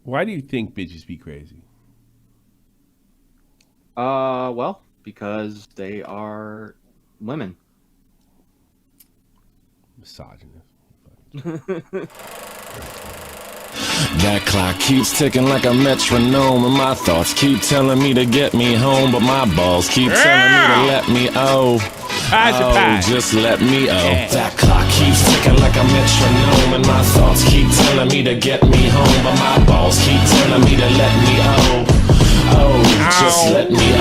Why do you think bitches be crazy? Well, because they are women. Misogynist. That clock keeps ticking like a metronome, and my thoughts keep telling me to get me home, but my balls keep telling me to let me just let me That clock keeps ticking like a metronome, and my thoughts keep telling me to get me home, but my balls keep telling me to let me just let me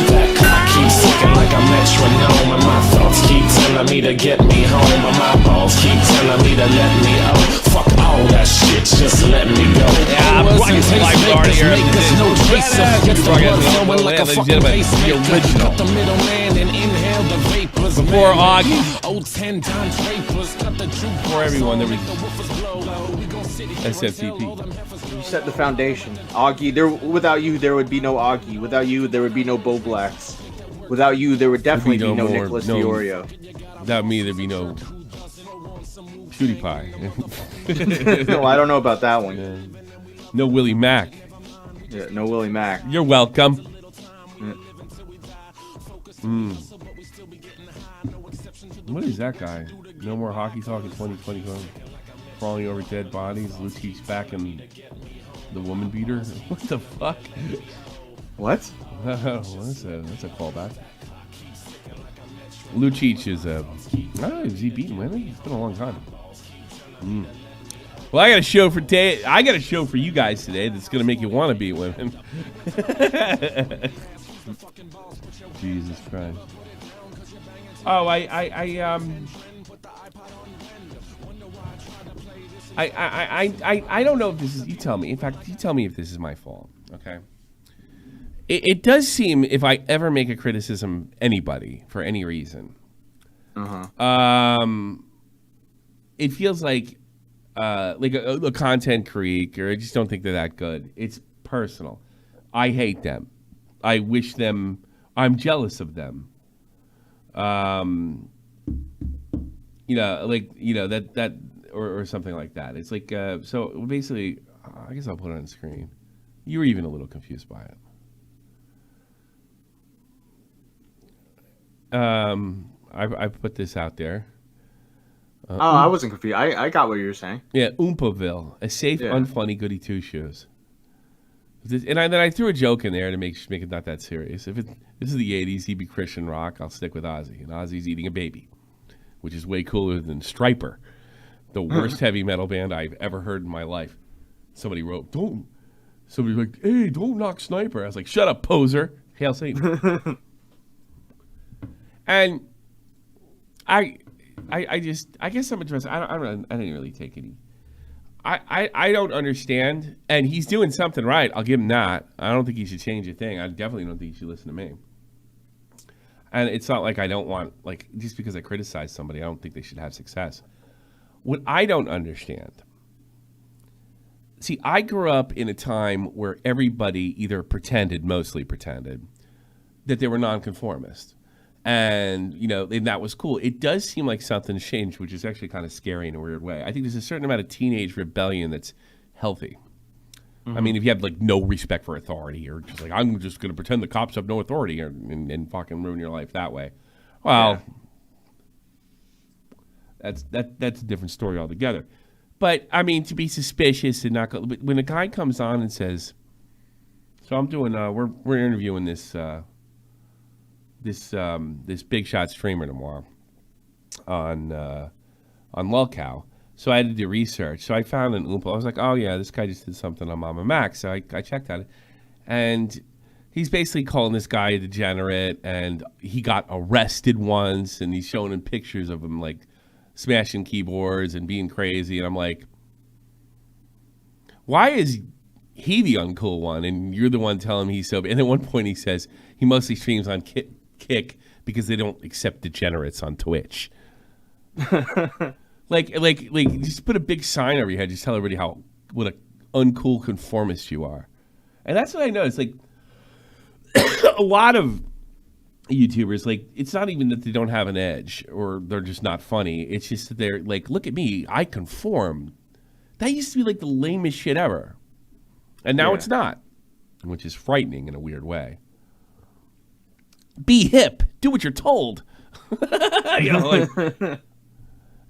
That clock keeps ticking like a metronome, and my thoughts keep telling me to get me home, but my balls keep telling me to let me Fuck all that shit, just let me go. Yeah, fucking lifeguard here. The original. Before Augie. Before everyone, there was SFTP. You set the foundation. Augie, without you, there would be no Augie. Without you, there would be no Bo Blacks. Without you, there would definitely be no Nicholas Fiorio. Without me, there'd be no PewDiePie. No, I don't know about that one. No Willie Mack. Yeah, no Willie Mack. You're welcome. What is that guy? No more hockey talk in 2020. Crawling over dead bodies. Luci's back in the woman beater. What the fuck? What? That's a callback. Lucic is is he beating women? It's been a long time. Well, I got a show for you guys today that's gonna make you want to beat women. Jesus Christ. Oh, I don't know if this is. You tell me. In fact, you tell me if this is my fault. Okay. It does seem, if I ever make a criticism anybody for any reason, it feels like a content creep, or I just don't think they're that good. It's personal. I hate them. I wish them. I'm jealous of them. That or something like that. It's like so basically. I guess I'll put it on the screen. You were even a little confused by it. I put this out there. I wasn't confused. I got what you were saying. Yeah, Oompaville, a safe, unfunny goody two shoes. And then I threw a joke in there to make it not that serious. If this is the '80s, he'd be Christian rock. I'll stick with Ozzy, and Ozzy's eating a baby, which is way cooler than Striper, the worst heavy metal band I've ever heard in my life. Somebody wrote, Somebody's like, hey, don't knock Sniper. I was like, shut up, poser. Hail Satan. And I guess I'm addressing. I didn't really take any. I don't understand, and he's doing something right. I'll give him that. I don't think he should change a thing. I definitely don't think he should listen to me. And it's not like I don't want, like, just because I criticize somebody, I don't think they should have success. What I don't understand. See, I grew up in a time where everybody mostly pretended, that they were nonconformist. And, and that was cool. It does seem like something's changed, which is actually kind of scary in a weird way. I think there's a certain amount of teenage rebellion that's healthy. Mm-hmm. I mean, if you have, like, no respect for authority, or just like, I'm just going to pretend the cops have no authority and fucking ruin your life that way. Well, that's a different story altogether. But, I mean, to be suspicious and not go... But when a guy comes on and says... So I'm doing... we're interviewing this big shot streamer tomorrow on lolcow. So I had to do research. So I found an Oompa. I was like, oh, yeah, this guy just did something on Mama Max. So I checked out it. And he's basically calling this guy a degenerate. And he got arrested once. And he's showing him pictures of him, like, smashing keyboards and being crazy. And I'm like, why is he the uncool one? And you're the one telling him he's so... And at one point he says he mostly streams on Kick because they don't accept degenerates on Twitch. like just put a big sign over your head. Just tell everybody what a uncool conformist you are. And that's what I noticed. Like a lot of YouTubers, like, it's not even that they don't have an edge or they're just not funny. It's just that they're like, look at me, I conform. That used to be like the lamest shit ever. And now it's not, which is frightening in a weird way. Be hip. Do what you're told.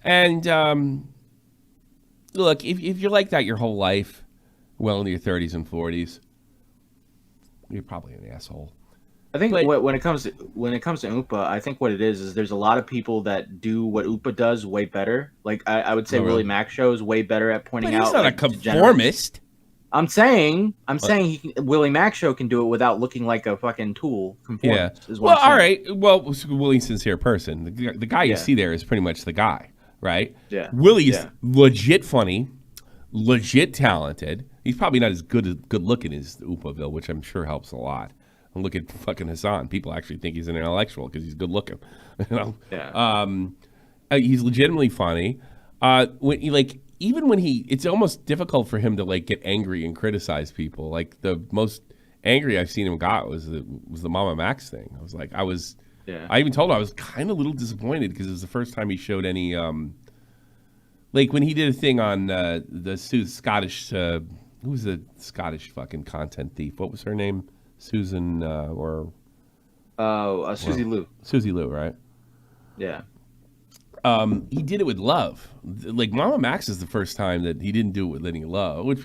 And look, if you're like that your whole life, well into your 30s and 40s, you're probably an asshole. I think when it comes to Oompa, I think what it is there's a lot of people that do what Oompa does way better. Like I would say Willie Mack show is way better at pointing out. He's not a conformist. I'm saying Willie Mack show can do it without looking like a fucking tool. Conformist, is what I'm saying. All right. Well, Willie's a sincere person. The guy you see there is pretty much the guy, right? Yeah. Willie's legit funny, legit talented. He's probably not as good looking as Oopaville, which I'm sure helps a lot. And look at fucking Hassan. People actually think he's an intellectual because he's good looking. Yeah. He's legitimately funny. Even when it's almost difficult for him to like get angry and criticize people. Like the most angry I've seen him got was the Mama Max thing. I even told him I was kind of a little disappointed because it was the first time he showed any like when he did a thing on the Scottish who was the Scottish fucking content thief? What was her name? Susan Susie Lou. Susie Lou, right? Yeah. He did it with love. Like Mama Max is the first time that he didn't do it with Lenny Love, which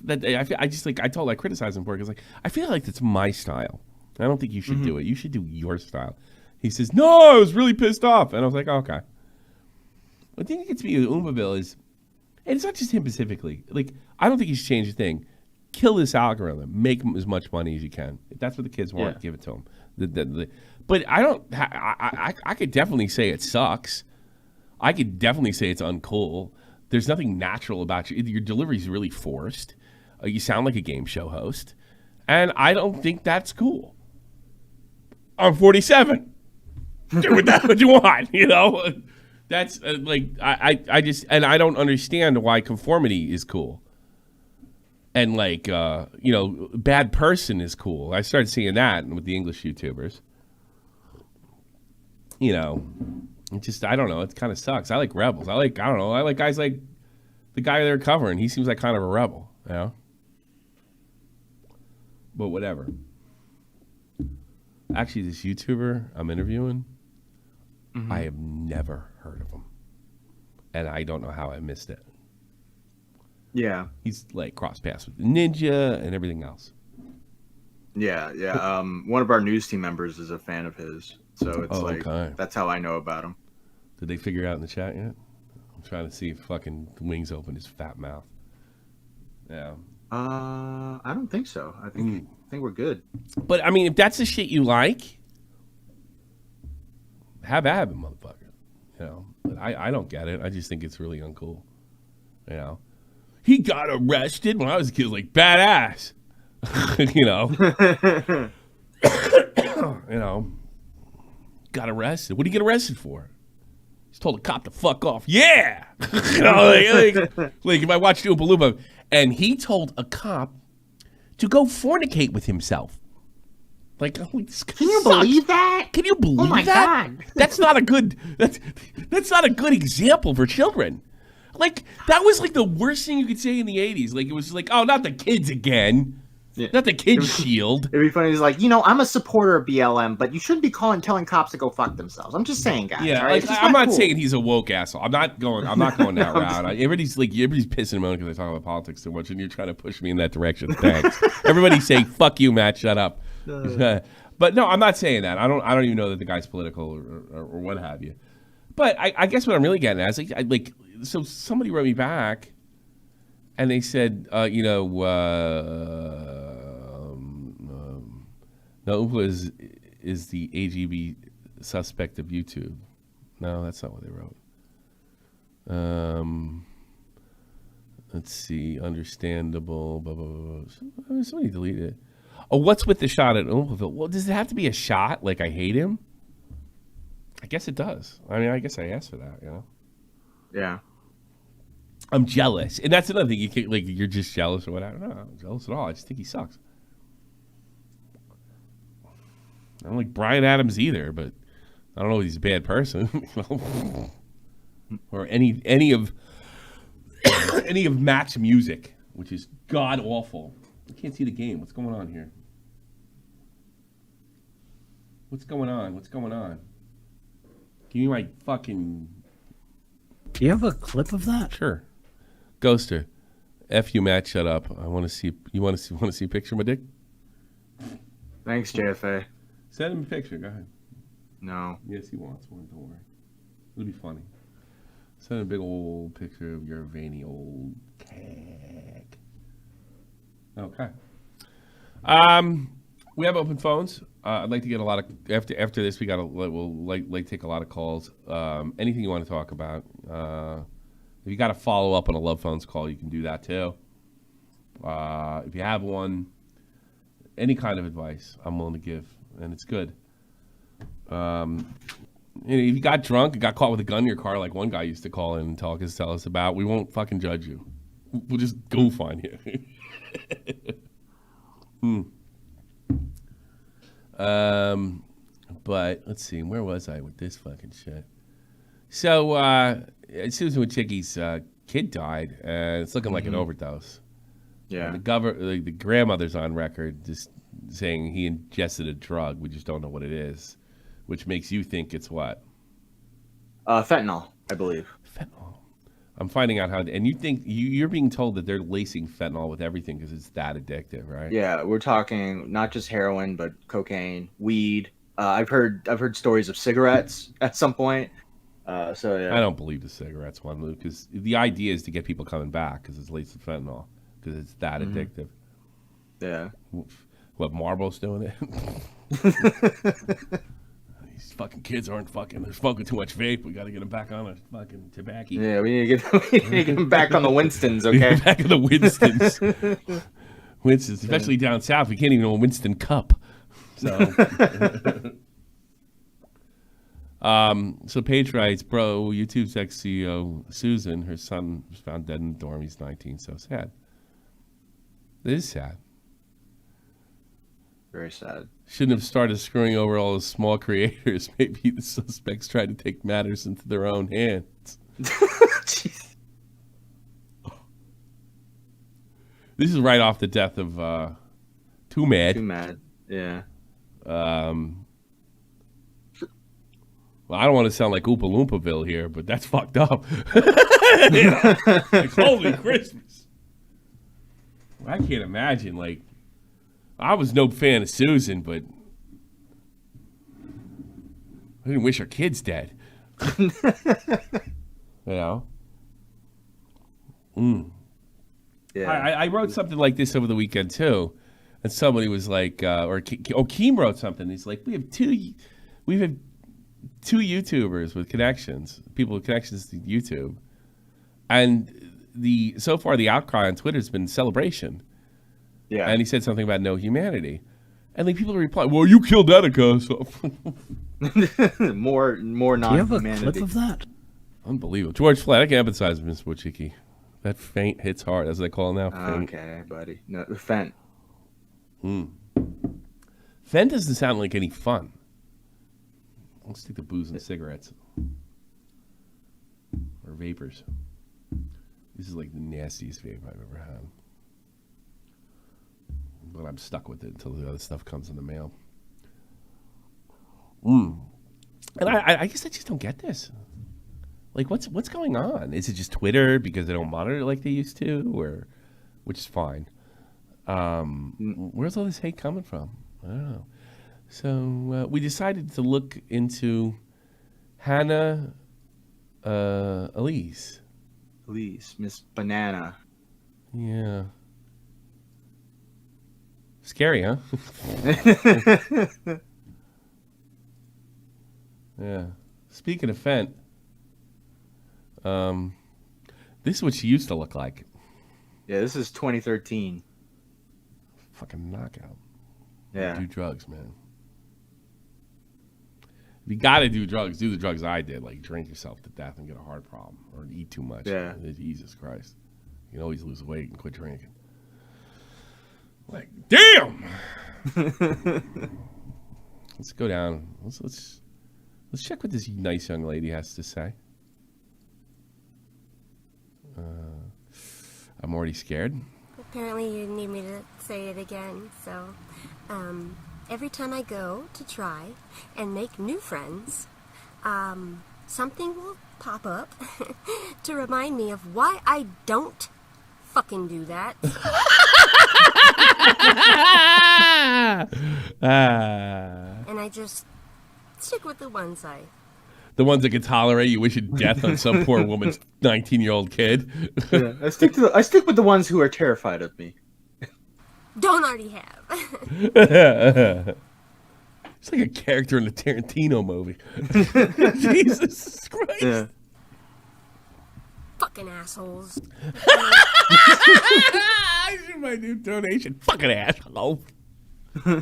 I criticized him for it because I feel like that's my style. I don't think you should do it. You should do your style. He says, no, I was really pissed off. And I was like, okay. The thing that gets me with Oomaville is, and it's not just him specifically. Like, I don't think he should change a thing. Kill this algorithm. Make him as much money as you can. If that's what the kids want, give it to them. But I don't. I could definitely say it sucks. I could definitely say it's uncool. There's nothing natural about you. Your delivery is really forced. You sound like a game show host, and I don't think that's cool. I'm 47. Do with that what you want. That's I just and I don't understand why conformity is cool. And bad person is cool. I started seeing that with the English YouTubers. I don't know. It kind of sucks. I like rebels. I like guys like the guy they're covering. He seems like kind of a rebel, But whatever. Actually, this YouTuber I'm interviewing, I have never heard of him. And I don't know how I missed it. Yeah. He's like cross paths with the Ninja and everything else. Yeah. One of our news team members is a fan of his. So it's that's how I know about him. Did they figure it out in the chat yet? I'm trying to see if fucking Wings opened his fat mouth. Yeah. I don't think so. I think we're good. But I mean, if that's the shit you like, have at it, motherfucker. But I don't get it. I just think it's really uncool. He got arrested when I was a kid, like badass. Got arrested. What did he get arrested for? He's told a cop to fuck off. Yeah. Like if I watched Oompa Loompa, and he told a cop to go fornicate with himself. Like, can you believe that? Can you believe that? Oh my God. That's not a good example for children. Like, that was like the worst thing you could say in the 80s. Like, it was like, oh, not the kids again. Yeah. Not the kids shield. It'd be funny. He's like, I'm a supporter of BLM, but you shouldn't be telling cops to go fuck themselves. I'm just saying, guys. Yeah, right? I'm not saying he's a woke asshole. I'm not going that route. Everybody's pissing him on because I talk about politics too much, and you're trying to push me in that direction. Thanks. Everybody's saying, "Fuck you, Matt. Shut up." But no, I'm not saying that. I don't even know that the guy's political or what have you. But I guess what I'm really getting at is so somebody wrote me back, and they said, no, Oompa is the AGB suspect of YouTube. No, that's not what they wrote. Let's see. Understandable. Blah, blah, blah. Somebody deleted it. Oh, what's with the shot at Oompaville? Well, does it have to be a shot? Like I hate him? I guess it does. I mean, I guess I asked for that, Yeah. I'm jealous. And that's another thing. You can't, you're just jealous or whatever. No, I'm not jealous at all. I just think he sucks. I don't like Bryan Adams either, but I don't know if he's a bad person. Or any of Matt's music, which is god awful. I can't see the game. What's going on here? What's going on? What's going on? Give me my fucking... Do you have a clip of that? Sure. Ghoster. F you, Matt. Shut up. I want to see... You want to see a picture of my dick? Thanks, JFA. Send him a picture. Go ahead. No. Yes, he wants one. Don't worry. It'll be funny. Send a big old picture of your veiny old cack. Okay. We have open phones. I'd like to get a lot of after this. We'll take a lot of calls. Anything you want to talk about. If you got to follow up on a love phones call, you can do that too. If you have one, any kind of advice, I'm willing to give, and it's good. If you got drunk and got caught with a gun in your car, like one guy used to call in and tell us about, we won't fucking judge you. We'll just go find you. But let's see, where was I with this fucking shit? So Susan Wojcicki's kid died, and it's looking like an overdose. Yeah. The grandmother's on record just saying he ingested a drug. We just don't know what it is, which makes you think it's what? Fentanyl, I believe. Fentanyl. I'm finding out how, and you think you're being told that they're lacing fentanyl with everything because it's that addictive, right? Yeah, we're talking not just heroin, but cocaine, weed. I've heard stories of cigarettes at some point. So yeah. I don't believe the cigarettes one, because the idea is to get people coming back because it's laced with fentanyl because it's that addictive. Yeah. What, Marlboro's doing it? These fucking kids aren't fucking. They're smoking too much vape. We got to get them back on a fucking tobacco. Yeah, we need to get them back on the Winstons, okay? Back on the Winstons. Winstons, especially down south. We can't even know a Winston cup. So, so Paige writes, bro, YouTube's ex-CEO, Susan, her son was found dead in the dorm. He's 19, so sad. It is sad. Very sad. Shouldn't have started screwing over all the small creators. Maybe the suspects tried to take matters into their own hands. Jeez. This is right off the death of Too Mad. Too Mad, yeah. Well, I don't want to sound like Oompa Loompaville here, but that's fucked up. Like, holy Christmas. I can't imagine, like, I was no fan of Susan, but I didn't wish her kids dead. You know? Yeah. I wrote something like this over the weekend, too. And somebody was like, Keem wrote something. He's like, we have two YouTubers with connections, people with connections to YouTube. And so far the outcry on Twitter has been celebration. Yeah. And he said something about no humanity. And like people reply, well, you killed Attica. So. more non-humanity. Do you have a clip of that? Unbelievable. George Flatt, I can empathize with Miss Wojcicki. That feint hits hard, as they call it now. Feint. Okay, buddy. No, Fent. Fent doesn't sound like any fun. Let's take the booze and cigarettes. Or vapors. This is like the nastiest vape I've ever had. But I'm stuck with it until the other stuff comes in the mail. And I guess I just don't get this. Like, what's going on? Is it just Twitter because they don't monitor it like they used to, or which is fine? Where's all this hate coming from? I don't know. So we decided to look into Hannah Elise. Elise, Miss Banana. Yeah. Scary, huh? Yeah. Speaking of Fent, this is what she used to look like. Yeah, this is 2013. Fucking knockout. Yeah. Do drugs, man. If you gotta do drugs, do the drugs I did, like drink yourself to death and get a heart problem, or eat too much. Yeah. Jesus Christ. You can always lose weight and quit drinking. Like, damn! Let's go down. Let's check what this nice young lady has to say. I'm already scared. Apparently you need me to say it again, so every time I go to try and make new friends, something will pop up to remind me of why I don't fucking do that. And I just stick with the ones the ones that can tolerate you wishing death on some poor woman's 19-year-old kid. Yeah, I stick with the ones who are terrified of me. don't already have. It's like a character in a Tarantino movie. Jesus Christ. Yeah. Fucking assholes. I should my new donation. Fucking asshole. Yeah,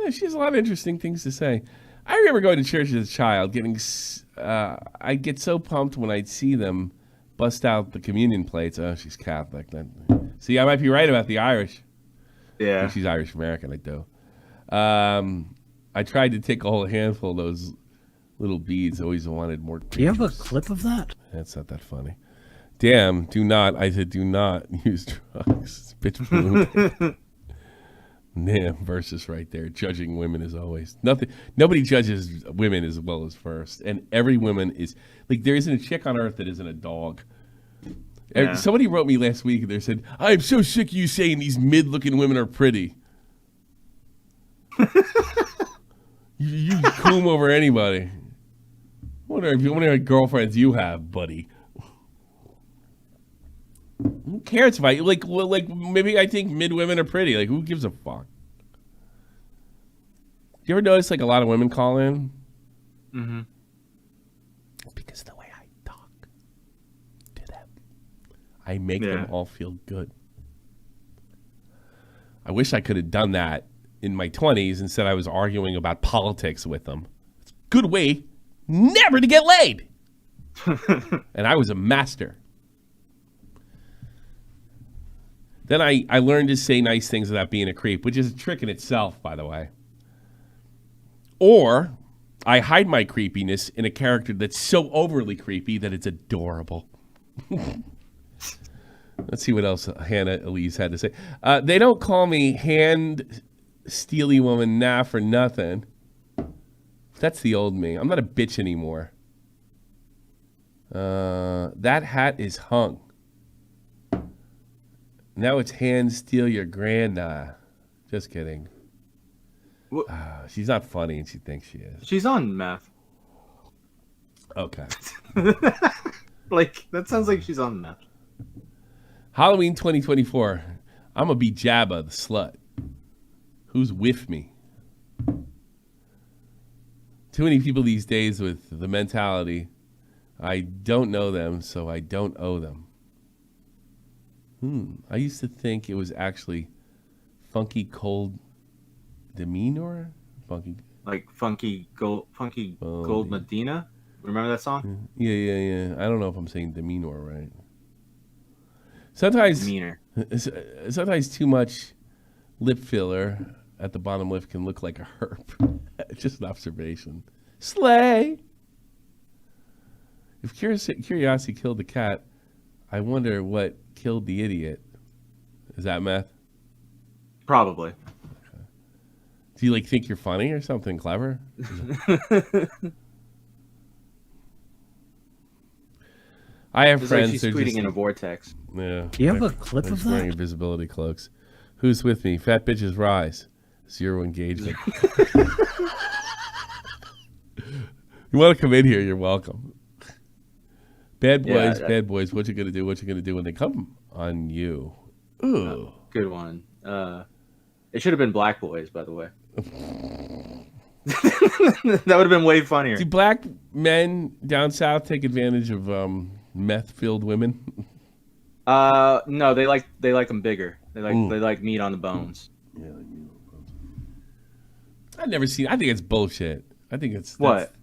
she has a lot of interesting things to say. I remember going to church as a child, I'd get so pumped when I'd see them bust out the communion plates. Oh, she's Catholic. See, I might be right about the Irish. Yeah. She's Irish American, I do. I tried to take a whole handful of those little beads. Always wanted more. Do you have a clip of that? That's not that funny. Damn, do not. I said do not use drugs. Bitch balloon. Damn, versus right there. Judging women is always nothing. Nobody judges women as well as first. And every woman is like, there isn't a chick on earth that isn't a dog. Yeah. Somebody wrote me last week and they said, I'm so sick of you saying these mid-looking women are pretty. you coom over anybody. Wonder if you wonder what girlfriends you have, buddy. Who cares if I like maybe I think mid women are pretty. Like, who gives a fuck? You ever notice like a lot of women call in? Mm-hmm. Because of the way I talk to them. I make them all feel good. I wish I could have done that in my 20s. Instead, I was arguing about politics with them. It's a good way never to get laid. And I was a master. Then I learned to say nice things without being a creep, which is a trick in itself, by the way. Or I hide my creepiness in a character that's so overly creepy that it's adorable. Let's see what else Hannah Elise had to say. They don't call me hand steely woman nah for nothing. That's the old me. I'm not a bitch anymore. That hat is hung. Now it's hand steal your grand. Just kidding. She's not funny and she thinks she is. She's on meth. Okay. Like, that sounds like she's on meth. Halloween 2024. I'm going to be Jabba the slut. Who's with me? Too many people these days with the mentality, I don't know them, so I don't owe them. I used to think it was actually funky cold demeanor. Funky gold Medina. Remember that song? Yeah. I don't know if I'm saying demeanor right. Sometimes Demeanor. Sometimes too much lip filler at the bottom lip can look like a herp. Just an observation. Slay. If curiosity killed the cat, I wonder what killed the idiot. Is that meth? Probably. Okay. Do you like think you're funny or something clever? I have friends. Like she's tweeting in a vortex. Yeah. Do you have a clip of that? Wearing invisibility cloaks. Who's with me? Fat bitches rise. Zero engagement. You want to come in here? You're welcome. Bad boys. What you gonna do? What you gonna do when they come on you? Ooh, good one. It should have been black boys, by the way. That would have been way funnier. Do black men down south take advantage of meth-filled women? No, they like them bigger. They like meat on the bones. Yeah, like meat on the bones. I've never seen. I think it's bullshit. I think it's what.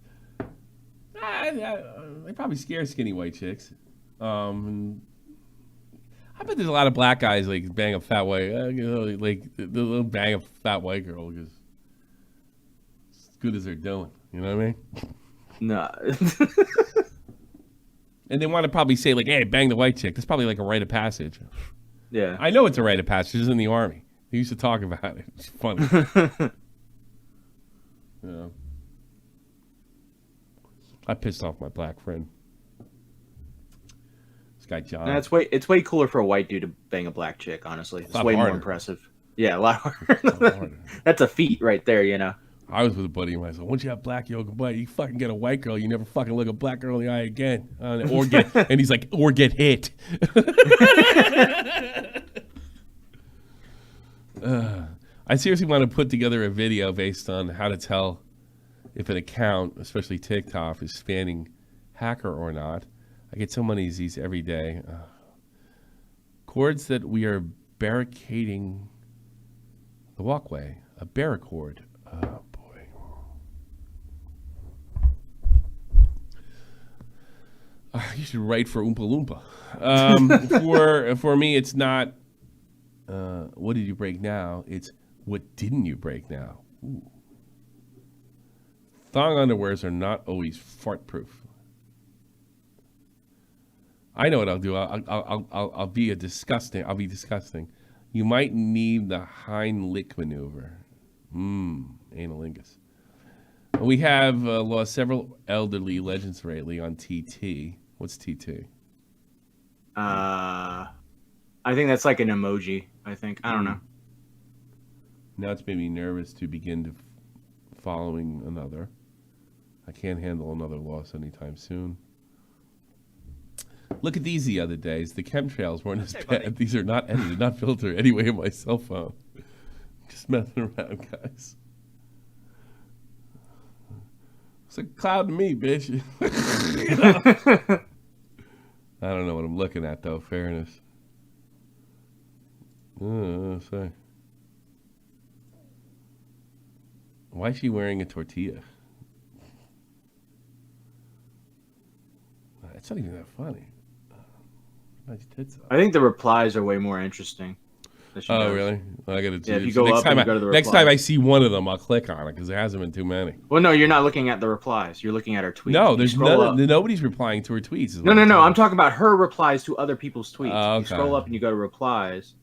They probably scare skinny white chicks. And I bet there's a lot of black guys like bang a fat white, like they'll bang a fat white girl because as good as they're doing. You know what I mean? No. And they want to probably say, like, hey, bang the white chick. That's probably like a rite of passage. Yeah. I know it's a rite of passage. It's in the Army. They used to talk about it. It's funny. Yeah. I pissed off my black friend. This guy, John. No, it's way cooler for a white dude to bang a black chick, honestly. It's way more impressive. Yeah, a lot harder. That's a feat right there, you know. I was with a buddy of mine. So once you have black yoga butt, you fucking get a white girl. You never fucking look a black girl in the eye again. Or get and he's like, or get hit. I seriously want to put together a video based on how to tell if an account, especially TikTok, is spamming hacker or not. I get so many of these every day. Cords that we are barricading the walkway. A barricord. Oh, boy. You should write for Oompa Loompa. For me, it's not what did you break now? It's what didn't you break now? Ooh. Thong underwears are not always fart proof. I know what I'll do. I'll be disgusting. I'll be disgusting. You might need the Heimlich maneuver. Analingus. We have lost several elderly legends lately on TT. What's TT? I think that's like an emoji. I don't know. Now it's made me nervous to begin to following another. I can't handle another loss anytime soon. Look at these the other days. The chemtrails weren't as bad. These are not edited, not filtered anyway in my cell phone. Just messing around, guys. It's a cloud to me, bitch. You know? I don't know what I'm looking at, though. Fairness. Sorry. Why is she wearing a tortilla? It's not even that funny. Nice tits. I think the replies are way more interesting. Oh, really? Well, I gotta do if you go next up time and you go to the next replies. time I see one of them, I'll click on it because there hasn't been too many. Well, no, you're not looking at the replies. You're looking at her tweets. No, there's nobody's replying to her tweets. No. I'm talking about her replies to other people's tweets. Okay. You scroll up and you go to replies.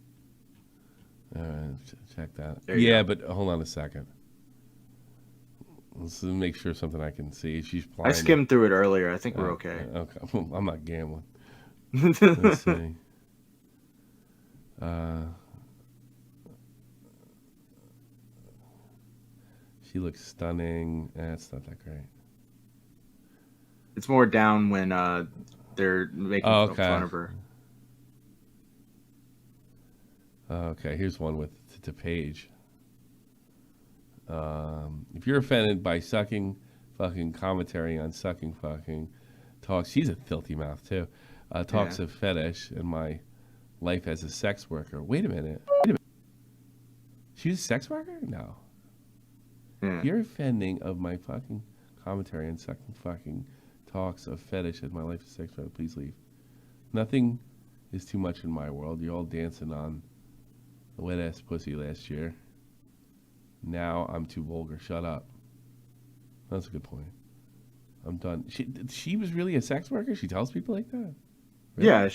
All right, check that. There you Yeah, go. but hold on a second. Let's make sure something I can see. She's blind. I skimmed through it earlier. I think we're okay. Okay, I'm not gambling. Let's see. She looks stunning. It's not that great. It's more down when they're making fun of her. Okay, here's one with to Paige. If you're offended by sucking fucking commentary on sucking fucking talks, she's a filthy mouth too. Talks of fetish and my life as a sex worker. Wait a minute. She's a sex worker? No. Yeah. If you're offending of my fucking commentary on sucking fucking talks of fetish as my life as a sex worker, please leave. Nothing is too much in my world. You're all dancing on the wet ass pussy last year. Now I'm too vulgar. Shut up. That's a good point. I'm done. She was really a sex worker? She tells people like that? Really? Yeah,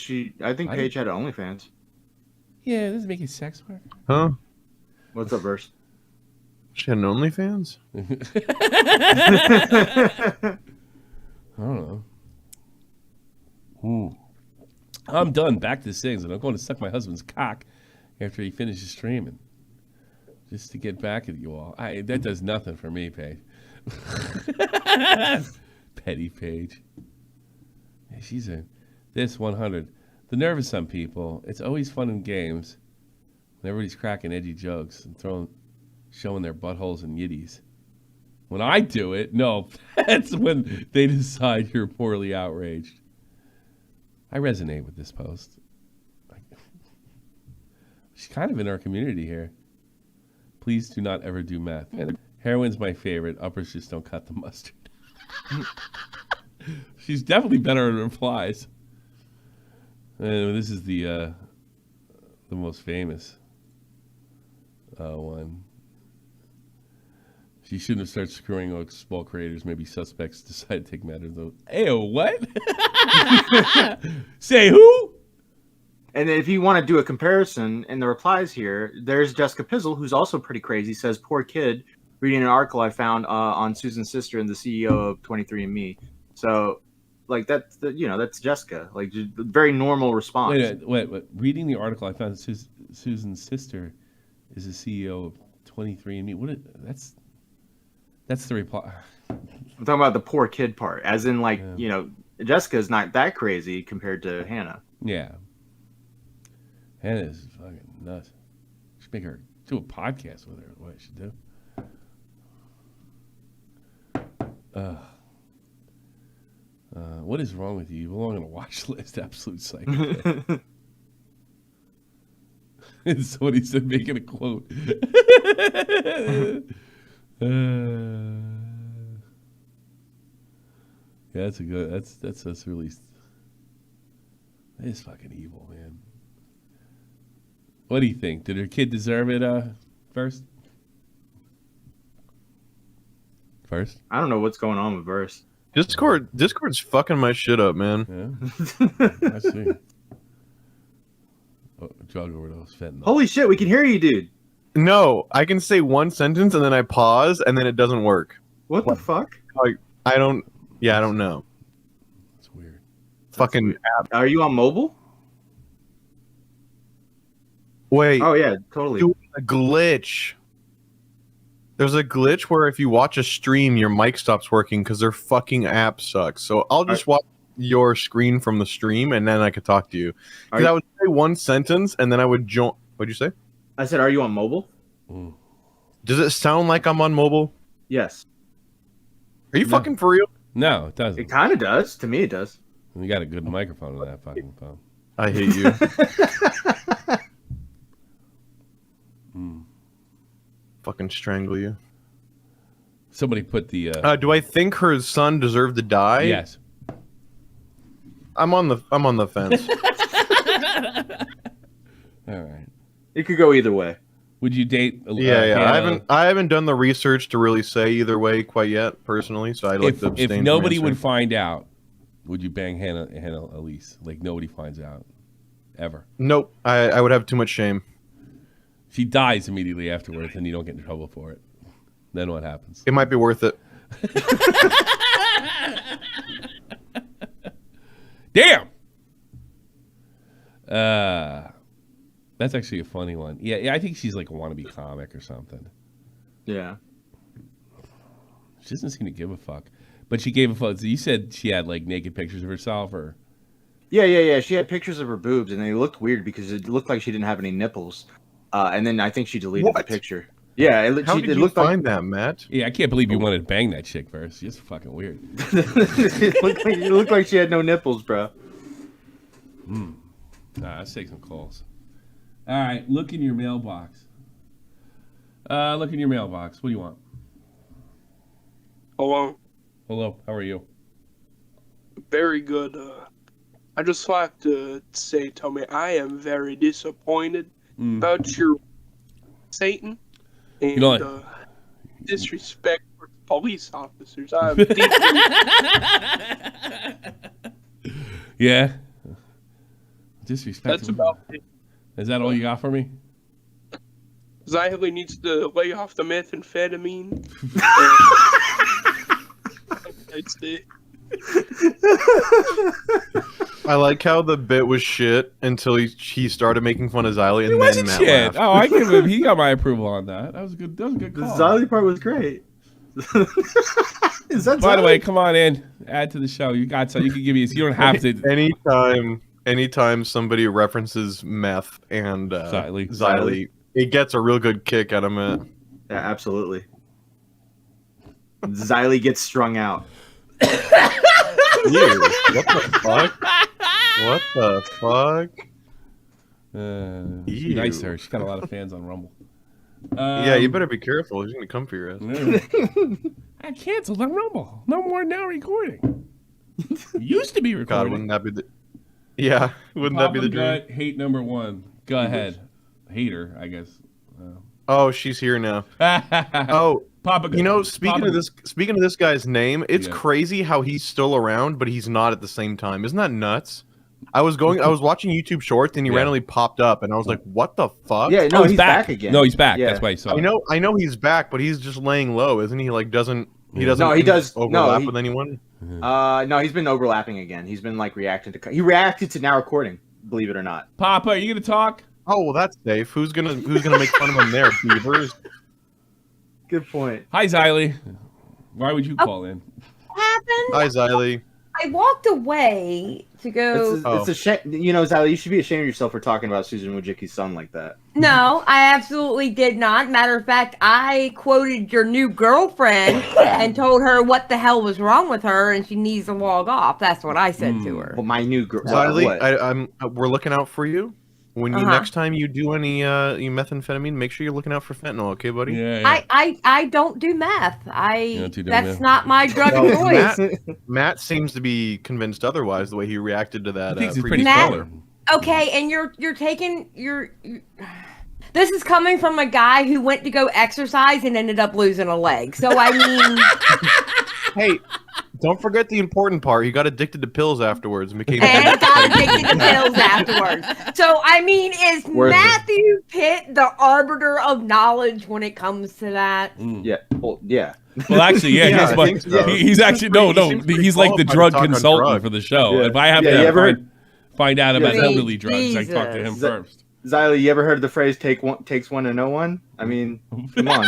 I think Paige had OnlyFans. Yeah, this is making sex worker. Huh? What's up, Verse? She had an OnlyFans? I don't know. I'm done. Back to the things, and I'm going to suck my husband's cock after he finishes streaming. Just to get back at you all. That does nothing for me, Paige. Petty Paige. Yeah, she's this 100. The nervous some people. It's always fun in games when everybody's cracking edgy jokes and showing their buttholes and yiddies. When I do it, no, that's when they decide you're poorly outraged. I resonate with this post. She's kind of in our community here. Please do not ever do meth. Heroin's my favorite. Uppers just don't cut the mustard. She's definitely better at replies. And this is the most famous one. You shouldn't have started screwing with small creators. Maybe suspects decide to take matters. Ayo, what? Say who? And if you want to do a comparison in the replies here, there's Jessica Pizzle, who's also pretty crazy. Says, "Poor kid, reading an article I found on Susan's sister and the CEO of 23andMe." So, like that's Jessica. Like very normal response. Wait. Reading the article I found Susan's sister is the CEO of 23andMe. That's the reply. I'm talking about the poor kid part, as in Jessica's not that crazy compared to Hannah. Yeah. Hannah is fucking nuts. Should make her do a podcast with her. What I should do. What is wrong with you? You belong on a watch list. Absolute psycho. Somebody said making a quote. Yeah, that's a good. That's really. That is fucking evil, man. What do you think? Did her kid deserve it? First. I don't know what's going on with Verse. Discord's fucking my shit up, man. Yeah. I see. Drug overdose, fentanyl. Holy shit, we can hear you, dude. No, I can say one sentence and then I pause and then it doesn't work. What the fuck? Like, I don't know. It's weird. Fucking app. Are you on mobile? Wait. Oh yeah, totally. Doing a glitch. There's a glitch where if you watch a stream, your mic stops working because their fucking app sucks. So I'll just watch your screen from the stream and then I could talk to you. Because I would say one sentence and then I would join. What'd you say? I said, are you on mobile? Does it sound like I'm on mobile? Yes. Are you fucking for real? No, it doesn't. It kind of does. To me, it does. You got a good microphone on that fucking phone. I hate you. Fucking strangle you. Somebody put the. Do I think her son deserved to die? Yes. I'm on the fence. All right. It could go either way. Would you date? Yeah. I haven't done the research to really say either way quite yet, personally. So I like to abstain. If nobody would find out, would you bang Hannah Elise? Like nobody finds out, ever. Nope. I would have too much shame. She dies immediately afterwards, and you don't get in trouble for it. Then what happens? It might be worth it. Damn. That's actually a funny one. Yeah, I think she's like a wannabe comic or something. Yeah. She doesn't seem to give a fuck. But she gave a fuck. So you said she had like naked pictures of herself, or? Yeah. She had pictures of her boobs, and they looked weird because it looked like she didn't have any nipples. And then I think she deleted the picture. Yeah, How did you find that, Matt? Yeah, I can't believe you wanted to bang that chick first. It's fucking weird. It looked like she had no nipples, bro. Let's take some calls. All right, look in your mailbox. Look in your mailbox. What do you want? Hello. Hello. How are you? Very good. I just like to say, Tommy, I am very disappointed about your Satan and disrespect for police officers. I'm deeply... Yeah. Disrespect. That's about it. Is that all you got for me? Xylee needs to lay off the methamphetamine. That's it. I like how the bit was shit until he started making fun of Xylee and It wasn't Matt shit. laughed. Oh, I give him. He got my approval on that. That was a good. That was a good The call. Xylee part was great. Is that By the Xylee? way, come on in. Add to the show. You got some. You can give me. You don't have to. Anytime somebody references meth and Xylee. it gets a real good kick out of it. Yeah, absolutely. Xylee gets strung out. Ew, what the fuck? What the fuck? She's nice to her. She's got a lot of fans on Rumble. Yeah, you better be careful. He's gonna come for your ass. I canceled on Rumble. No more now recording. Used to be recording. God, wouldn't that be the? Yeah, wouldn't that be the dream? Hate number one. Go ahead. Hater, I guess. Oh, she's here now. Oh, Papa. You know, speaking of this guy's name, it's Yeah. crazy how he's still around, but he's not at the same time. Isn't that nuts? I was watching YouTube Shorts and he randomly popped up, and I was like, "What the fuck?" Yeah, no, he's back again. No, he's back. Yeah. That's why I saw. I know he's back, but he's just laying low, isn't he? Like, doesn't he does overlap with anyone? No, he's been overlapping again. He's been like reacting to. He reacted to now recording. Believe it or not. Papa, are you gonna talk? Oh well, that's safe. Who's gonna make fun of him there? Beavers. Good point. Hi, Xylee. Why would you call in? Happened. Hi, Xylee. I walked away to go. It's a shame. You know, Zally, you should be ashamed of yourself for talking about Susan Wojcicki's son like that. No, I absolutely did not. Matter of fact, I quoted your new girlfriend and told her what the hell was wrong with her and she needs to log off. That's what I said to her. Well, my new girl. Xylee, we're looking out for you. When you next time you do any methamphetamine, make sure you're looking out for fentanyl, okay, buddy? Yeah. I don't do meth. That's not my drug of choice. Matt seems to be convinced otherwise. The way he reacted to that. He's pretty stellar. Okay, and you're taking your. This is coming from a guy who went to go exercise and ended up losing a leg. So I mean, hey. Don't forget the important part. He got addicted to pills afterwards. And got addicted to pills afterwards. So, I mean, is Matthew Pitt the arbiter of knowledge when it comes to that? Yeah. Well, yeah. Well, actually, yeah. So. He's actually he's like the drug consultant for the show. Yeah. If I have to find out about hillbilly drugs, I talk to him first. Xylee, you ever heard the phrase "takes one to know one"? I mean, come on.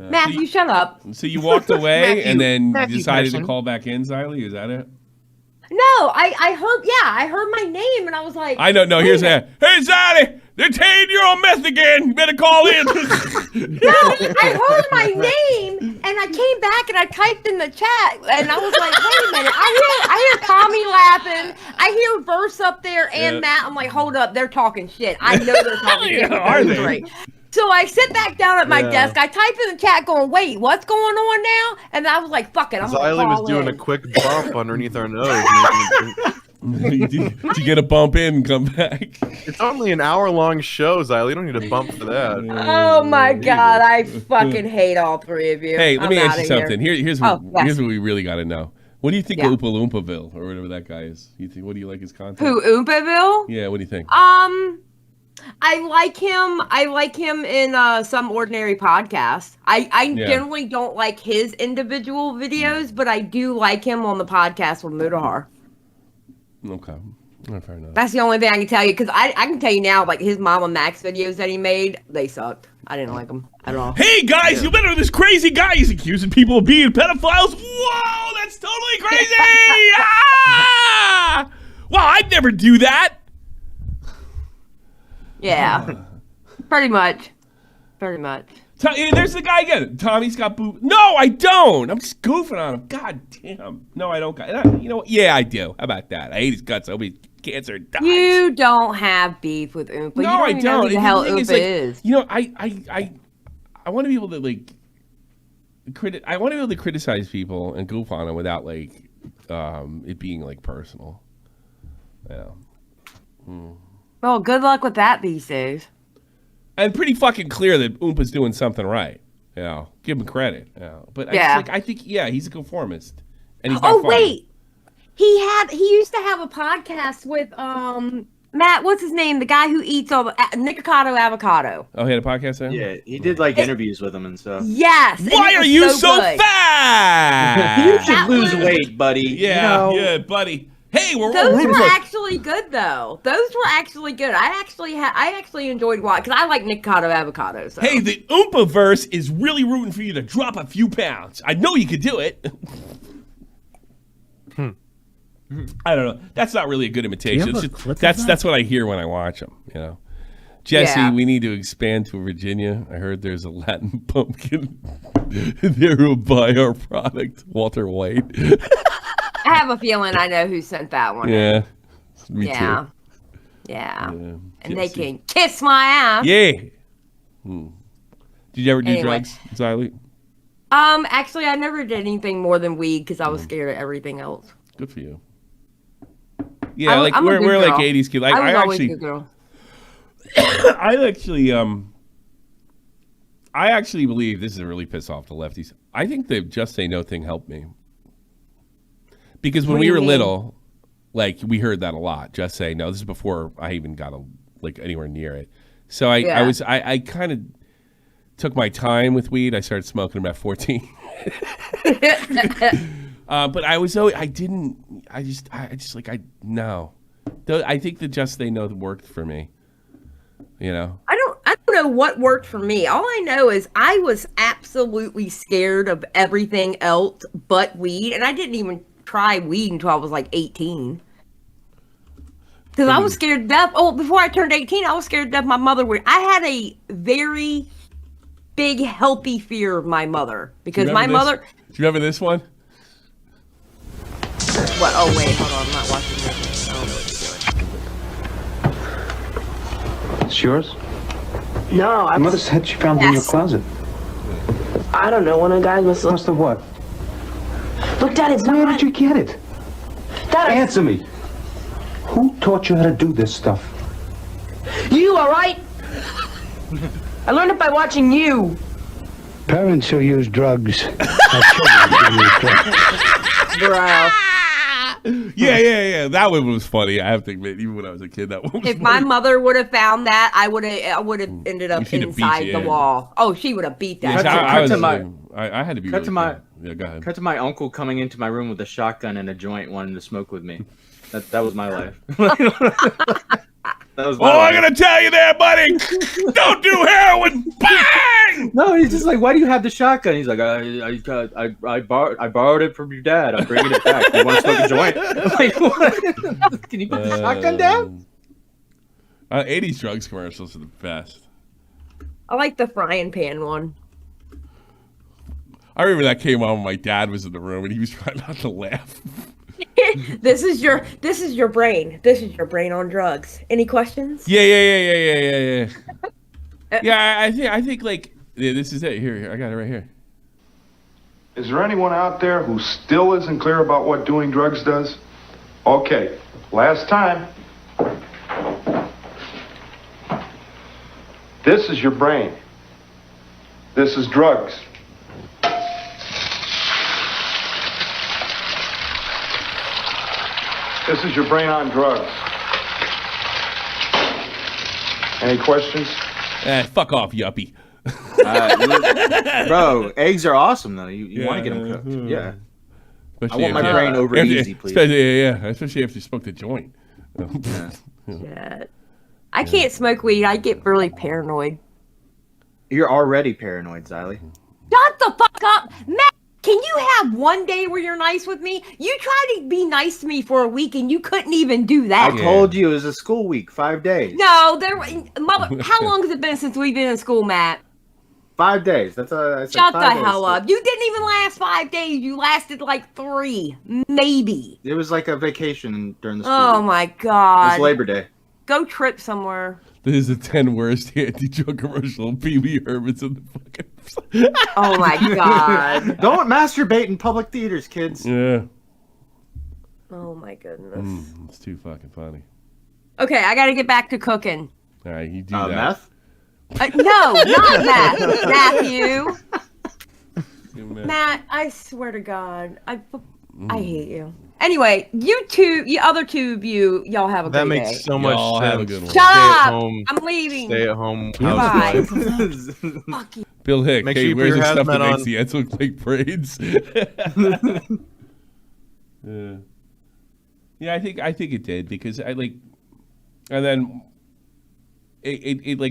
Matthew, shut up. So you walked away and then decided to call back in, Xylee? Is that it? No, I heard my name and I was like, I don't know. Here's that. Hey, Xylee, they're saying you're on meth again. You better call in. No, I heard my name and I came back and I typed in the chat and I was like, wait a minute. I hear Tommy laughing. I hear Verse up there and Matt. I'm like, hold up. They're talking shit. I know they're talking shit. Are they? So I sit back down at my desk. I type in the chat going, wait, what's going on now? And I was like, fuck it. I'm Xylee was doing a quick bump underneath our nose. to get a bump in and come back. It's only an hour-long show, Xylee. You don't need a bump for that. Oh, my God. I fucking hate all three of you. Hey, let me ask you something. Here's what we really got to know. What do you think of Oompa Loompaville, or whatever that guy is? What do you like his content? Who, Oompaville? Yeah, what do you think? I like him. I like him in Some Ordinary Podcast. I generally don't like his individual videos, but I do like him on the podcast with Mudahar. Okay. Fair enough. That's the only thing I can tell you, because I can tell you now, like his Mama Max videos that he made, they sucked. I didn't like them at all. Hey guys, you better this crazy guy. He's accusing people of being pedophiles. Whoa, that's totally crazy! Ah! Well, I'd never do that. Yeah, pretty much. There's the guy again. Tommy's got boob. No, I don't. I'm just goofing on him. God damn. No, I don't. You know what? Yeah, I do. How about that? I hate his guts. I hope he cancer dies. You don't have beef with Oompa. No, I don't. Know who the hell Oompa is. You know, I want to be able to like I want to be able to criticize people and goof on them without like it being like personal. Yeah. Well, good luck with that these days. And pretty fucking clear that Oompa's doing something right. You know, give him credit. You know. But I think he's a conformist. And he's not funny. Wait. He used to have a podcast with Matt, what's his name? The guy who eats all the Nikocado avocado. Oh, he had a podcast there? Yeah, he did like interviews with him and stuff. Yes. Why are you so fat? You should lose weight, buddy. Yeah, yeah, buddy. Hey, those were actually good though. Those were actually good. I actually enjoyed watching because I like Nikocado avocados. So. Hey, the Oompaverse is really rooting for you to drop a few pounds. I know you could do it. I don't know. That's not really a good imitation. That's what I hear when I watch them. You know, Jesse, we need to expand to Virginia. I heard there's a Latin pumpkin there who will buy our product. Walter White. I have a feeling I know who sent that one. Yeah, me too. Yeah. And they can kiss my ass. Yeah. Did you ever do drugs, Xylee? Actually, I never did anything more than weed because I was scared of everything else. Good for you. Yeah, we're like 80s kids. I was always a good girl. I actually I actually believe this is really piss off the lefties. I think the Just Say No thing helped me. Because when we were little, like, we heard that a lot. Just say no. This is before I even got anywhere near it. So I kind of took my time with weed. I started smoking about 14. But I think the Just Say No worked for me. You know? I don't know what worked for me. All I know is I was absolutely scared of everything else but weed, and I didn't even try weed until I was like 18. Because I was scared to death. Oh, before I turned 18, I was scared to death my mother would. I had a very big, healthy fear of my mother. Because my mother... Do you remember this one? What? Oh, wait, hold on. I'm not watching this. I don't know what you're doing. It's yours? No, My mother said she found it in your closet. I don't know. One of the guys must Must have what? Look, Dad, it's Where not. did you get it? Dad, Answer me. Who taught you how to do this stuff? you all right? I learned it by watching you. Parents who use drugs have children who use drugs. Bro. Yeah. That one was funny. I have to admit, even when I was a kid, that one was If funny. my mother would have found that, I would have ended up She'd have beat inside you, the yeah. wall. Oh, she would have beat that. Yeah, I had to be cut really to my careful. Yeah, go ahead. cut to my uncle coming into my room with a shotgun and a joint, wanting to smoke with me. That was my life. That was my I'm life. gonna tell you there, buddy. Don't do heroin. Bang! No, he's just like, why do you have the shotgun? He's like, I borrowed it from your dad. I'm bringing it back. You want to smoke a joint? I'm like, what? Can you put the shotgun down? 80s drugs commercials are the best. I like the frying pan one. I remember that came on when my dad was in the room and he was trying not to laugh. This is your brain. This is your brain on drugs. Any questions? Yeah. Yeah, I think like this is it. Here, I got it right here. Is there anyone out there who still isn't clear about what doing drugs does? Okay, last time. This is your brain. This is drugs. This is your brain on drugs. Any questions? Fuck off, yuppie. Bro, eggs are awesome though. You want to get them cooked? Yeah. Especially I want my after- brain over easy, please. Especially after you smoked a joint. Shit. I can't smoke weed. I get really paranoid. You're already paranoid, Xylee. Shut the fuck up, Matt. Can you have one day where you're nice with me? You tried to be nice to me for a week and you couldn't even do that. I told you it was a school week, 5 days. No, mother. How long has it been since we've been in school, Matt? 5 days. That's I said Shut the 5 days. hell up. You didn't even last 5 days. You lasted like 3, maybe. It was like a vacation during the school Oh week. my It god. was Labor Day. Go trip somewhere. This is the 10 worst anti-drug commercial. Pee-wee Herman's in the fucking... Oh my god. Don't masturbate in public theaters, kids. Yeah. Oh my goodness. It's too fucking funny. Okay, I gotta get back to cooking. All right, you do that. Meth? No, not Matt. Matthew. Meth. Matt, I swear to God, I hate you. Anyway, you two, you other two of y'all have a That great makes day. so much Y'all sense. have a good one. Shut Stay up! at home. I'm leaving. Stay at home. Bye. housewife. Fuck you. Bill Hick, Make hey, sure you put where's your the stuff that hazmat makes on. the ants look like braids? Yeah, I think it did because I like, and then it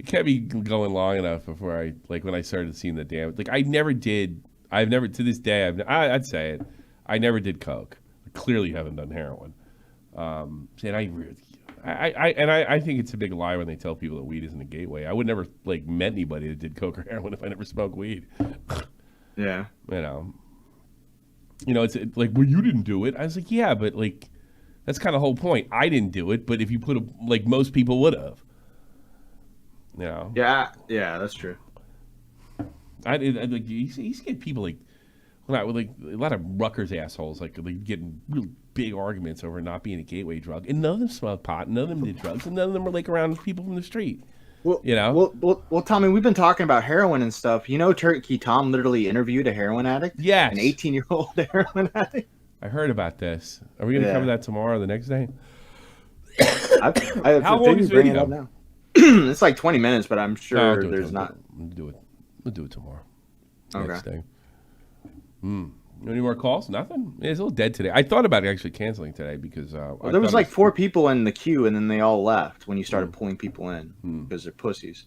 kept me going long enough before I like when I started seeing the damage. Like I've never to this day I'd say it. I never did coke. I clearly haven't done heroin. And I think it's a big lie when they tell people that weed isn't a gateway. I would never like met anybody that did coke or heroin if I never smoked weed. Yeah. You know, it's like, well, you didn't do it. I was like, yeah, but like, that's kind of the whole point. I didn't do it, but if you put like most people would have. You know? Yeah, that's true. Like you get people like a lot of Rutgers assholes like getting real big arguments over not being a gateway drug, and none of them smoked pot, none of them did drugs, and none of them were like around people from the street. Well, you know. Well, Tommy, we've been talking about heroin and stuff. You know, Turkey Tom literally interviewed a heroin addict. Yes, an 18-year-old heroin addict. I heard about this. Are we going to cover that tomorrow or the next day? How long is bring it up now? It's like 20 minutes, but I'm sure there's not. We'll do it. We'll do it tomorrow. Okay. Next day. Any more calls? Nothing. It's a little dead today. I thought about actually canceling today because there was like 4 people in the queue, and then they all left when you started pulling people in because they're pussies.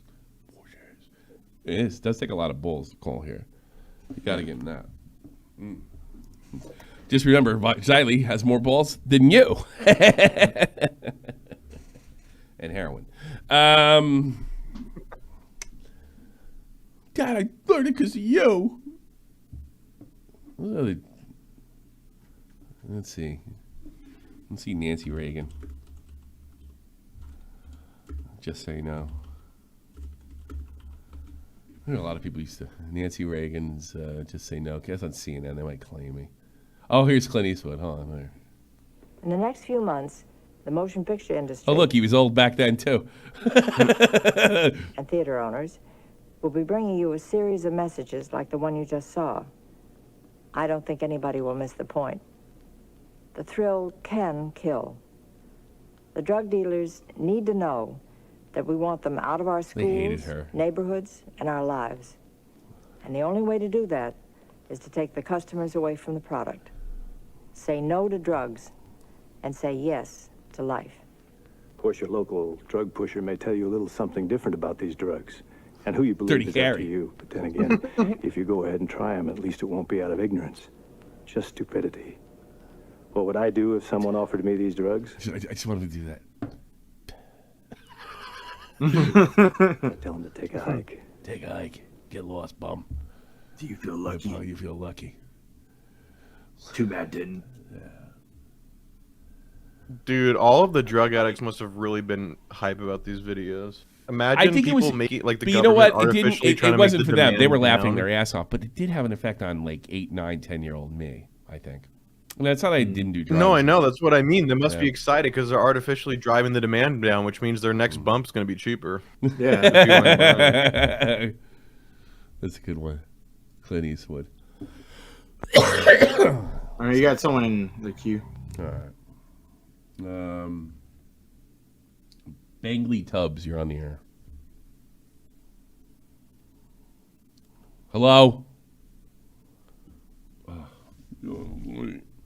It does take a lot of bulls to call here. You got to get in that. Just remember, Xylee has more balls than you. And heroin. God, I learned it because of you. Let's see. Let's see Nancy Reagan. Just say no. I know a lot of people used to. Nancy Reagan's Just Say No. Guess on CNN, they might claim me. Oh, here's Clint Eastwood. Hold on there. In the next few months, the motion picture industry... Oh, look, he was old back then, too. ...and theater owners will be bringing you a series of messages like the one you just saw. I don't think anybody will miss the point. The thrill can kill. The drug dealers need to know that we want them out of our schools, neighborhoods, and our lives. And the only way to do that is to take the customers away from the product. Say no to drugs and say yes to life. Of course, your local drug pusher may tell you a little something different about these drugs. And who you believe is up to you. But then again, if you go ahead and try them, at least it won't be out of ignorance. Just stupidity. What would I do if someone offered me these drugs? I just wanted to do that. Tell them to take a hike. Take a hike. Get lost, bum. Do you feel lucky? Oh, you feel lucky. Too bad didn't. Yeah. Dude, all of the drug addicts must have really been hype about these videos. Imagine I think people it was, making like the but you know government what? artificially trying it to wasn't make the for them. They were demand laughing down. their ass off, but it did have an effect on like 8, 9, 10-year-old me, I think. And that's how they didn't do drugs. No, I know. That's what I mean. They must be excited because they're artificially driving the demand down, which means their next bump's going to be cheaper. Yeah. That's a good one. Clint Eastwood. All right, you got someone in the queue. All right. Bangley Tubbs, you're on the air. Hello?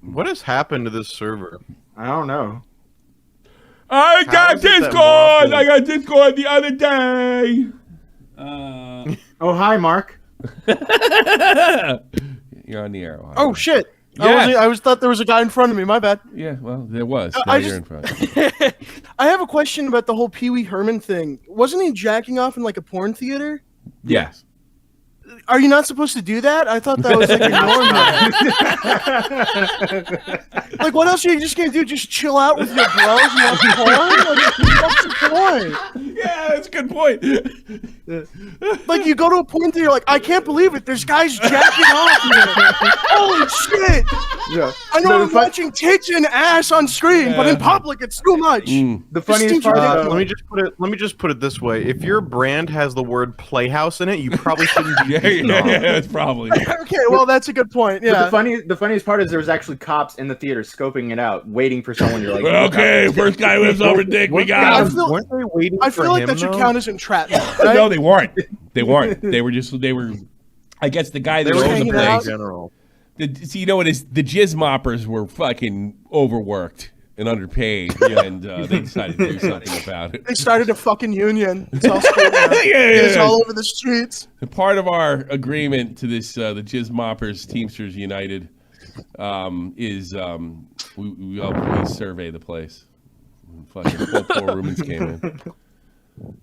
What has happened to this server? I don't know. I got Discord! I got Discord the other day! Oh, hi, Mark. You're on the air. Oh, shit. Yes. I thought there was a guy in front of me. My bad. Yeah, well, there was. Now you're in front. I have a question about the whole Pee Wee Herman thing. Wasn't he jacking off in like a porn theater? Yes. Are you not supposed to do that? I thought that was like a norm. Like, what else are you just gonna do? Just chill out with your bros and watch porn? Like, what's the point? Yeah, that's a good point. Like, you go to a porn theater, like, I can't believe it. There's guys jacking off here. Holy shit! Yeah. I know I'm watching tits and ass on screen, but in public, it's too much. The funniest part. Let me just put it this way: if your brand has the word Playhouse in it, you probably shouldn't be. Yeah, it's probably. Okay, well, that's a good point. Yeah. But the funniest part is there was actually cops in the theater scoping it out, waiting for someone. You're like, okay, first guy whips over dick, we got him. Weren't they waiting I for feel like him, that should though? count as entrapment. Right? No, they weren't. They weren't. They were. I guess the guy that They were owned the hanging out place. in general. See, you know what is? The jizz moppers were fucking overworked and underpaid, and they decided to do something about it. They started a fucking union. It's all screwed up. It's all over the streets. And part of our agreement to this, the Jizz Moppers Teamsters United, is we survey the place. Fucking 4 Rumans came in.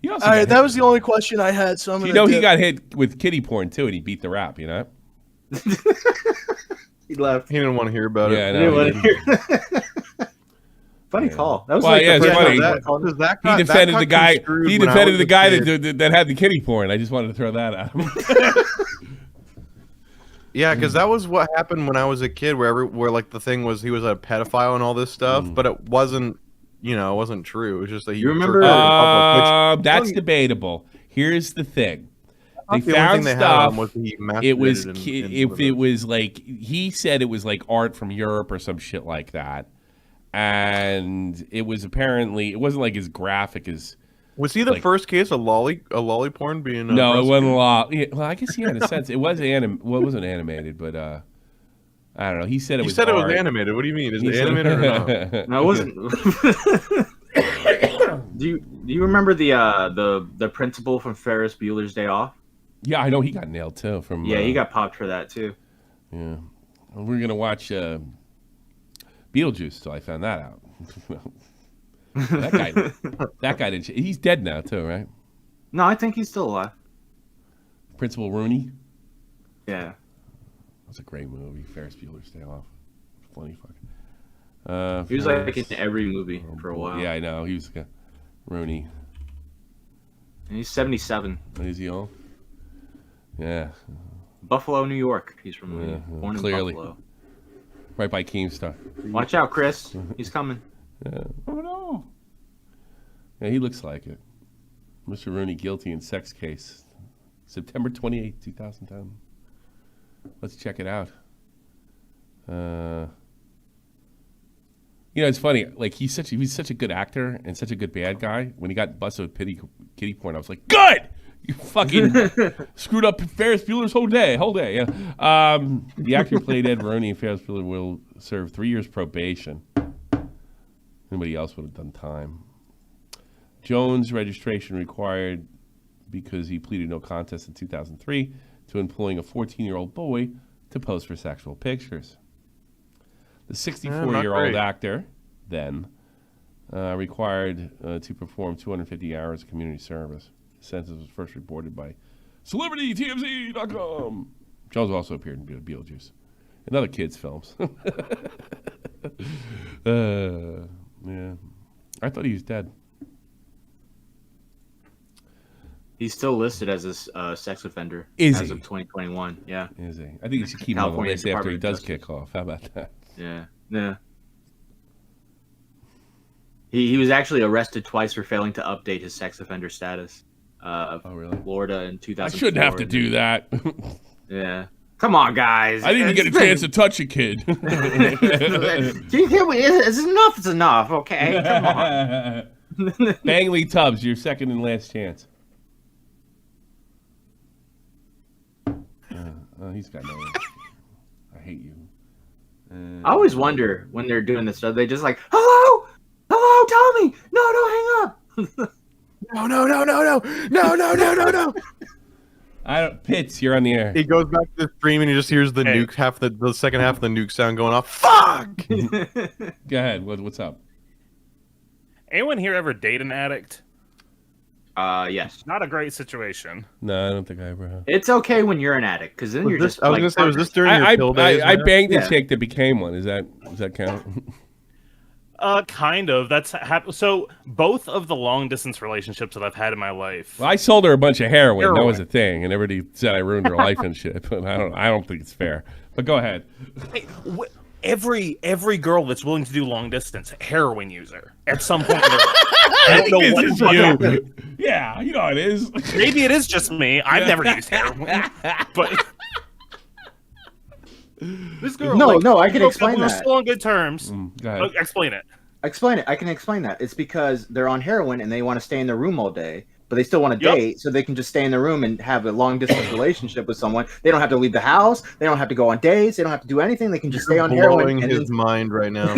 All right, that was the only question I had. So I'm you know he got hit with kiddie porn too, and he beat the rap. You know. He left. He didn't want to hear about it. Yeah, no, Funny call. That was well, like yeah, the it's first funny. He defended the guy. He defended the guy that had the kiddie porn. I just wanted to throw that at him. Yeah, because that was what happened when I was a kid, where like the thing was he was a pedophile and all this stuff, but it wasn't it wasn't true. It was just that he. You remember? Which, That's debatable. Here's the thing. They the only found thing they had stuff. on was he It was masturbated if it was like he said it was like art from Europe or some shit like that, and it was apparently it wasn't like as graphic as. Was he the first case of lolly porn being? No, it wasn't a lot. Well, I guess he had a sense. It was well, it wasn't animated, but I don't know. He said it was. You said art. It was animated. What do you mean? Is it animated or not? No, it wasn't. Do you remember the principal from Ferris Bueller's Day Off? Yeah, I know he got nailed too. From he got popped for that too. Yeah, we're gonna watch Beetlejuice till I found that out. that guy didn't. He's dead now too, right? No, I think he's still alive. Principal Rooney. Yeah, that's a great movie. Ferris Bueller's Day Off. Funny fucking. He was like in every movie for a while. Yeah, I know. He was Rooney. And he's 77. Is he old? Yeah. Buffalo, New York. He's from born clearly. in Buffalo. Right by Keemstar. Watch out, Chris. He's coming. Yeah. Oh no. Yeah, he looks like it. Mr. Rooney guilty in sex case. September 28, 2010. Let's check it out. It's funny. Like he's such a good actor and such a good bad guy. When he got busted with kitty porn, I was like, good. You fucking screwed up Ferris Bueller's whole day. Yeah. The actor who played Ed Rooney in Ferris Bueller will serve 3 years probation. Anybody else would have done time. Jones' registration required because he pleaded no contest in 2003 to employing a 14-year-old boy to pose for sexual pictures. The 64-year-old actor then required to perform 250 hours of community service. The sentence was first reported by CelebrityTMZ.com. Jones also appeared in Beetlejuice and other kids' films. Yeah, I thought he was dead. He's still listed as a sex offender Is as he? of 2021. Yeah. Is he? I think you should keep him on the list after he does kick off. How about that? Yeah. Yeah. He was actually arrested twice for failing to update his sex offender status. Really? Florida in 2004. I shouldn't have to do that. Yeah. Come on, guys. I didn't even get a chance to touch a kid. Do you hear me? It's enough. It's enough. Okay. Come on. Bangley Tubbs, your second and last chance. He's got no. I hate you. I always wonder when they're doing this stuff. They just like, hello, Tommy. No, don't hang up. No. Pitts, you're on the air. He goes back to the stream and he just hears the nuke the second half of the nuke sound going off. Fuck! Go ahead. What's up? Anyone here ever date an addict? Yes. Not a great situation. No, I don't think I ever have. It's okay when you're an addict because then you're just. I was gonna say, was this during your pill days? I banged a chick that became one. Does that count? Kind of. So both of the long distance relationships that I've had in my life. Well, I sold her a bunch of heroin. That was a thing, and everybody said I ruined her life and shit. But I don't think it's fair. But go ahead. Hey, every girl that's willing to do long distance, heroin user at some point in their life. I don't know what it's you. Yeah, you know it is. Maybe it is just me. I've never used heroin, but. This girl, no, I can explain that. We're still on good terms. Go ahead. Explain it. Explain it. I can explain that. It's because they're on heroin and they want to stay in their room all day, but they still want to date, so they can just stay in their room and have a long distance relationship with someone. They don't have to leave the house. They don't have to go on dates. They don't have to do anything. They can just stay on heroin. Blowing his mind right now.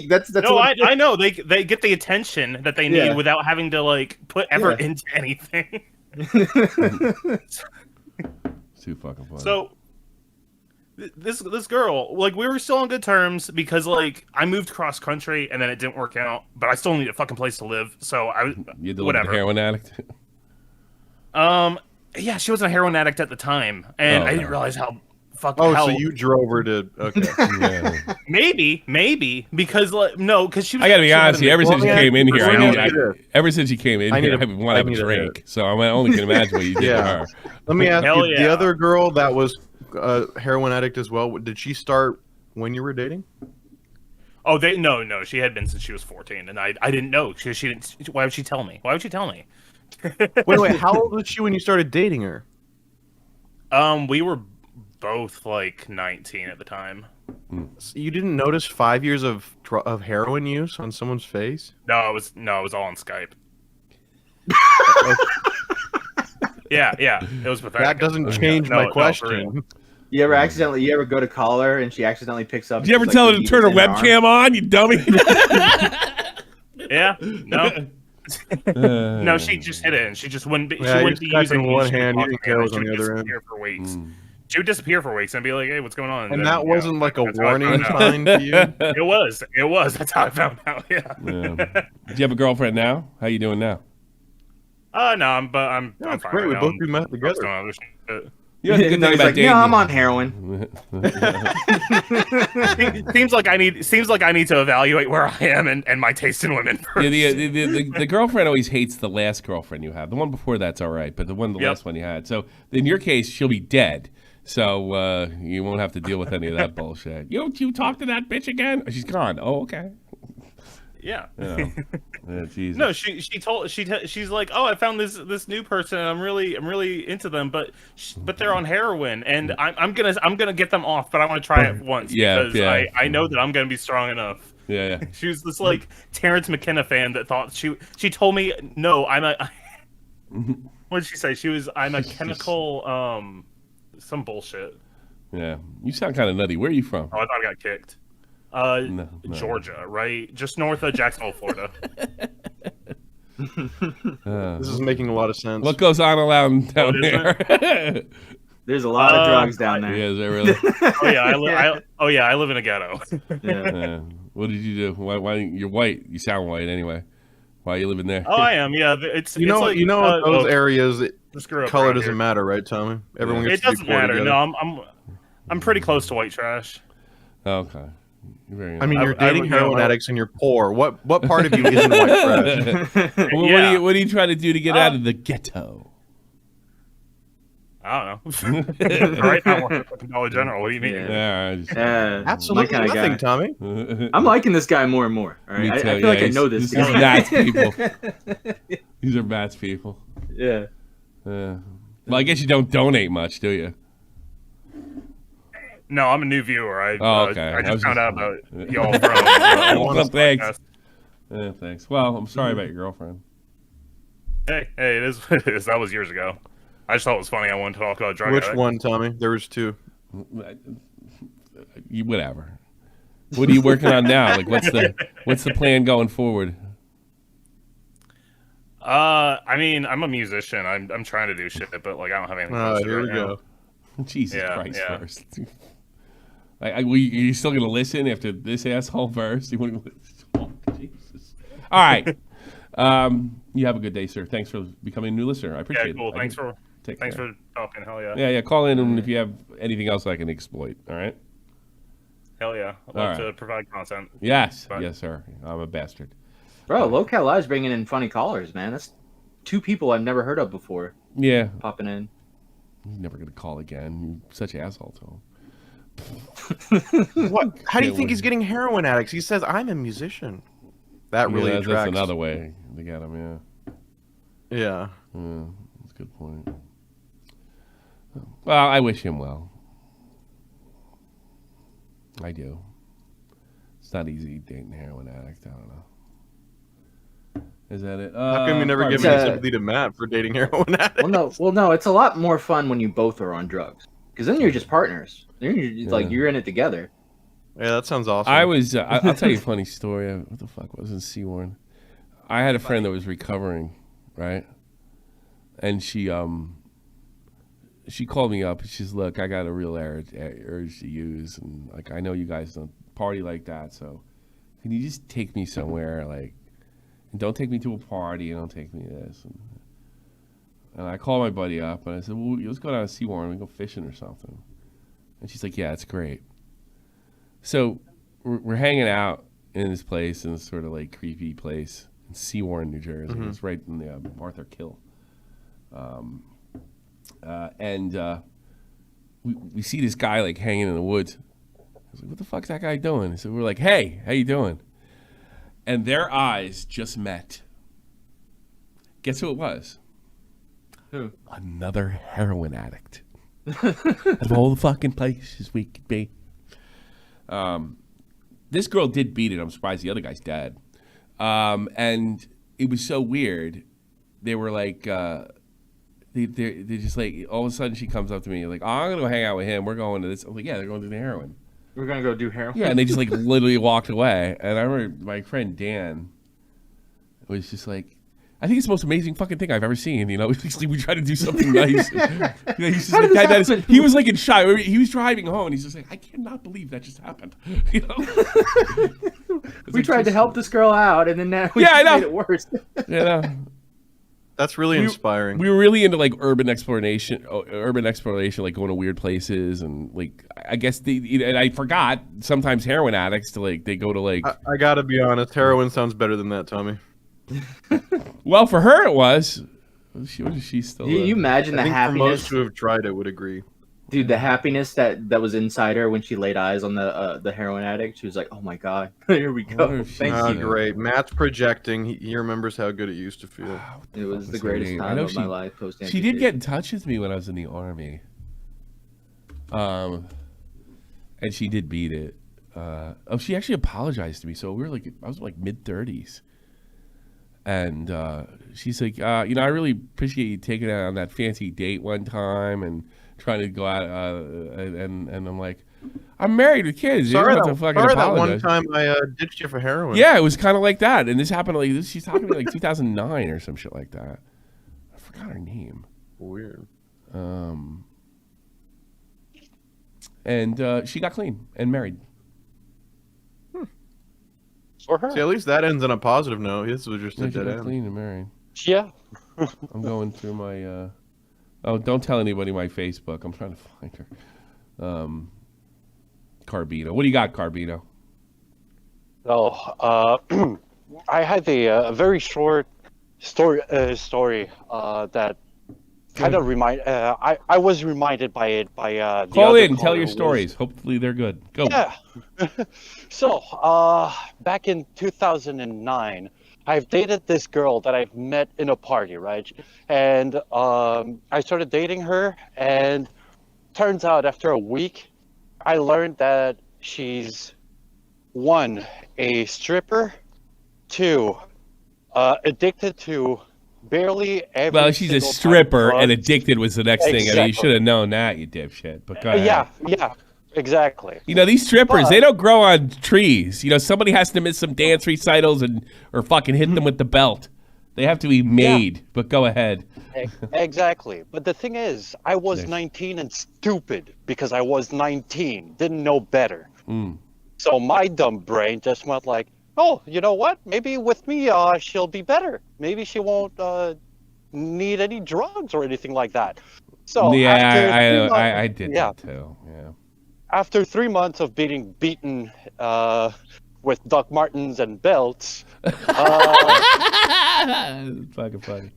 That's no, I know. They get the attention that they need without having to put effort into anything. It's too fucking funny. So. This girl, we were still on good terms because I moved cross country and then it didn't work out, but I still need a fucking place to live. So you whatever. A heroin addict. Yeah, she was a heroin addict at the time, and I didn't realize how fucking. So you drove her to? Okay. Yeah. Maybe because because she was. I gotta be honest, ever since you came in here, ever since you came in here, I want to have a drink. So I only can imagine what you did to her. Let me ask you, the other girl that was. Heroin addict as well. Did she start when you were dating? Oh, no. She had been since she was 14, and I didn't know. She didn't. Why would she tell me? Wait. How old was she when you started dating her? We were both like 19 at the time. So you didn't notice 5 years of heroin use on someone's face? No, it was all on Skype. Yeah, it was pathetic. That doesn't change my question. You ever go to call her and she accidentally picks up? Did you ever tell her to turn her webcam on, you dummy? Yeah, no. No, she just hit it, and she just wouldn't be. Yeah, she wouldn't be using one hand, you didn't she on would the other end. disappear for weeks. She would disappear for weeks and be like, "Hey, what's going on?" And that wasn't like a warning sign to you? It was. That's how I found out. Yeah. Do you have a girlfriend now? How you doing now? No, I'm fine. Great, right we now. both be met together. You know, the good thing about dating. No, I'm on heroin. Seems like I need to evaluate where I am and my taste in women first. Yeah, the girlfriend always hates the last girlfriend you have. The one before that's all right, but the last one you had. So in your case, she'll be dead. So you won't have to deal with any of that bullshit. You talk to that bitch again? She's gone. Oh, okay. Yeah. Jesus. No, she's like, oh, I found this new person, and I'm really into them, but they're on heroin, and I'm gonna get them off, but I want to try it once because I know that I'm gonna be strong enough. Yeah. She was this like Terrence McKenna fan that thought she told me no, what did she say? I'm a chemical some bullshit. Yeah, you sound kind of nutty. Where are you from? Oh, I thought I got kicked. No. Georgia, right? Just north of Jacksonville, Florida. This is making a lot of sense. What goes on around down there? There's a lot of drugs down there. Yeah, is there really? I live in a ghetto. Yeah. What did you do? Why you're white? You sound white anyway. Why are you living there? Oh, I am. Yeah, those areas. Color doesn't here. matter, right, Tommy? Everyone gets it doesn't matter. together. No, I'm pretty close to white trash. Okay. Very I mean, you're dating heroin addicts and you're poor. What part of you isn't white trash? What are you trying to do to get out of the ghetto? I don't know. Right now, we're fucking Dollar General. What do you mean? Absolutely my nothing, guy. Tommy. I'm liking this guy more and more. All right, I feel like I know this guy. These are Matt's people. These are Matt's people. Yeah. Well, I guess you don't donate much, do you? No, I'm a new viewer. Okay. I just found out about y'all from thanks. Yeah, thanks. Well, I'm sorry about your girlfriend. Hey, it is what it is. That was years ago. I just thought it was funny. I wanted to talk about drug Which addict. one, Tommy? There was two. Whatever. What are you working on now? Like, what's the plan going forward? I mean, I'm a musician. I'm trying to do shit, but like I don't have anything. Here we go. Jesus Christ! First, are you still gonna listen after this asshole verse? You want to? Oh, Jesus! All right. You have a good day, sir. Thanks for becoming a new listener. I appreciate it. Cool. Thanks for talking. Hell yeah. Yeah. Call in, and if you have anything else I can exploit, all right. Hell yeah. I'd love to provide content. Yes, sir. I'm a bastard. Bro, Lolcow Live's bringing in funny callers, man. That's two people I've never heard of before. Yeah. Popping in. He's never going to call again. You're such an asshole to him. What? How do you think he's getting heroin addicts? He says, I'm a musician. That really attracts. That's another way to get him, Yeah. That's a good point. Well, I wish him well. I do. It's not easy dating a heroin addict. I don't know. Is that it? How come you never give any sympathy to Matt for dating heroin addicts? Well, no. It's a lot more fun when you both are on drugs, because then you're just partners. Then you're in it together. Yeah, that sounds awesome. I was. I'll tell you a funny story. What the fuck was in Seawarn? I had a friend that was recovering, right? And she called me up and she's, look, I got a real urge to use, and like I know you guys don't party like that, so can you just take me somewhere, like, and don't take me to a party, and don't take me to this. And I called my buddy up and I said, well, let's go down to Seawarn and go fishing or something. And she's like, yeah, it's great. So we're hanging out in this place, in this sort of like creepy place in Seawarn, New Jersey. Mm-hmm. It's right in the Arthur Kill. And we see this guy like hanging in the woods. was like, what the fuck's that guy doing? So we're like, hey, how you doing? And their eyes just met. Guess who it was? Who? Another heroin addict. Of all the fucking places we could be. This girl did beat it. I'm surprised the other guy's dead. And it was so weird. They were like, they're just like, all of a sudden she comes up to me like, oh, I'm going to go hang out with him. We're going to this. I'm like, yeah, they're going to the heroin. We're going to go do heroin? Yeah, and they just like literally walked away. And I remember my friend Dan was just like, I think it's the most amazing fucking thing I've ever seen. You know, we try to do something nice. He's just like, he was like in shock. He was driving home, and he's just like, I cannot believe that just happened. You know, we tried to help this girl out, and then now we I know. made it worse. Yeah, that's really inspiring. We were really into like urban exploration, like going to weird places, and like I guess and I forgot sometimes heroin addicts to like they go to like. I gotta be honest, heroin sounds better than that, Tommy. Well, for her it was. She's still. You imagine the happiness. Most who have tried it would agree. Dude, the happiness that was inside her when she laid eyes on the heroin addict. She was like, "Oh my god, here we go." Thank you. Great. Matt's projecting. He remembers how good it used to feel. It was the greatest time of my life. Post. She did get in touch with me when I was in the army. And she did beat it. She actually apologized to me. So we were like, I was like mid-30s. And she's like, I really appreciate you taking out on that fancy date one time and trying to go out. And I'm like, I'm married with kids. Sorry, that one time I ditched you for heroin. Yeah, it was kind of like that. And this happened like this. She's talking to me like 2009 or some shit like that. I forgot her name. Weird. And she got clean and married. For her. See, at least that ends on a positive note. This was just a dead end. Clean and married. Yeah. I'm going through my. Don't tell anybody my Facebook. I'm trying to find her. Carbino. What do you got, Carbino? Oh, I had a very short story that kind of I was reminded by it by the call other in, tell your caller stories. Hopefully they're good. Go. Yeah. So, back in 2009, I've dated this girl that I've met in a party, right? And I started dating her, and turns out after a week, I learned that she's 1, a stripper, 2, addicted to barely every Well, she's a single stripper, type of and drugs. addicted was the next thing. I mean, you Exactly. should have known that, you dipshit. But go ahead. Yeah, exactly. You know, these strippers, they don't grow on trees. You know, somebody has to miss some dance recitals or fucking hit them with the belt. They have to be made. But go ahead. Exactly. But the thing is, I was 19 and stupid because I was 19, didn't know better. So my dumb brain just went like, oh, you know what? Maybe with me, she'll be better. Maybe she won't need any drugs or anything like that. So yeah, I did that too. Yeah. After 3 months of being beaten with Doc Martens and belts, fucking funny.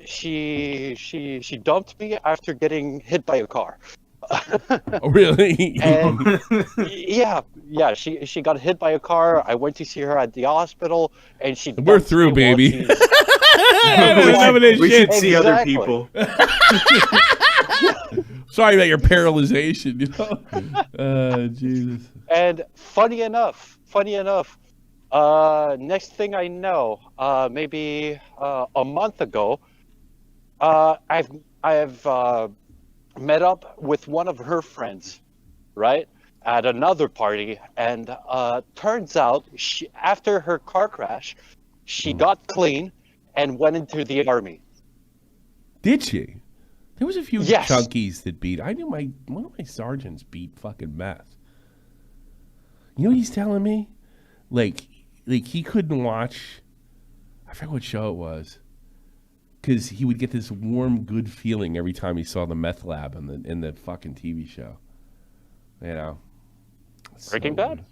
she dumped me after getting hit by a car. Oh, really? And yeah, she got hit by a car. I went to see her at the hospital, and she. We're through, baby. We should see other people. Sorry about your paralyzation. You know? Jesus. And funny enough, next thing I know, maybe a month ago, I've met up with one of her friends, right, at another party, and turns out after her car crash, she got clean and went into the army. Did she? There was a few Yes. chunkies that beat. I knew one of my sergeants beat fucking meth. You know what he's telling me? Like he couldn't watch. I forget what show it was. Because he would get this warm, good feeling every time he saw the meth lab in the fucking TV show. You know, Breaking Bad.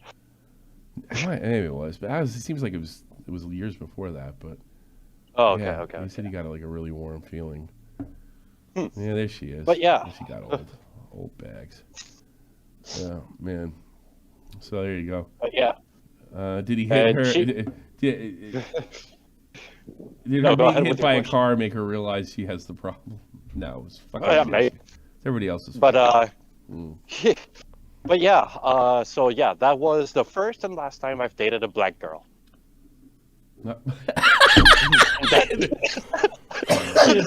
Maybe it was, but it seems like it was years before that. But Okay. He said he got like a really warm feeling. Yeah, there she is. But yeah. She got old bags. Oh man. So there you go. But yeah. Did he hit her? Did her being hit by a car make her realize she has the problem? No, it was fucking. Maybe. Everybody else's. But but yeah. So yeah, that was the first and last time I've dated a black girl. No.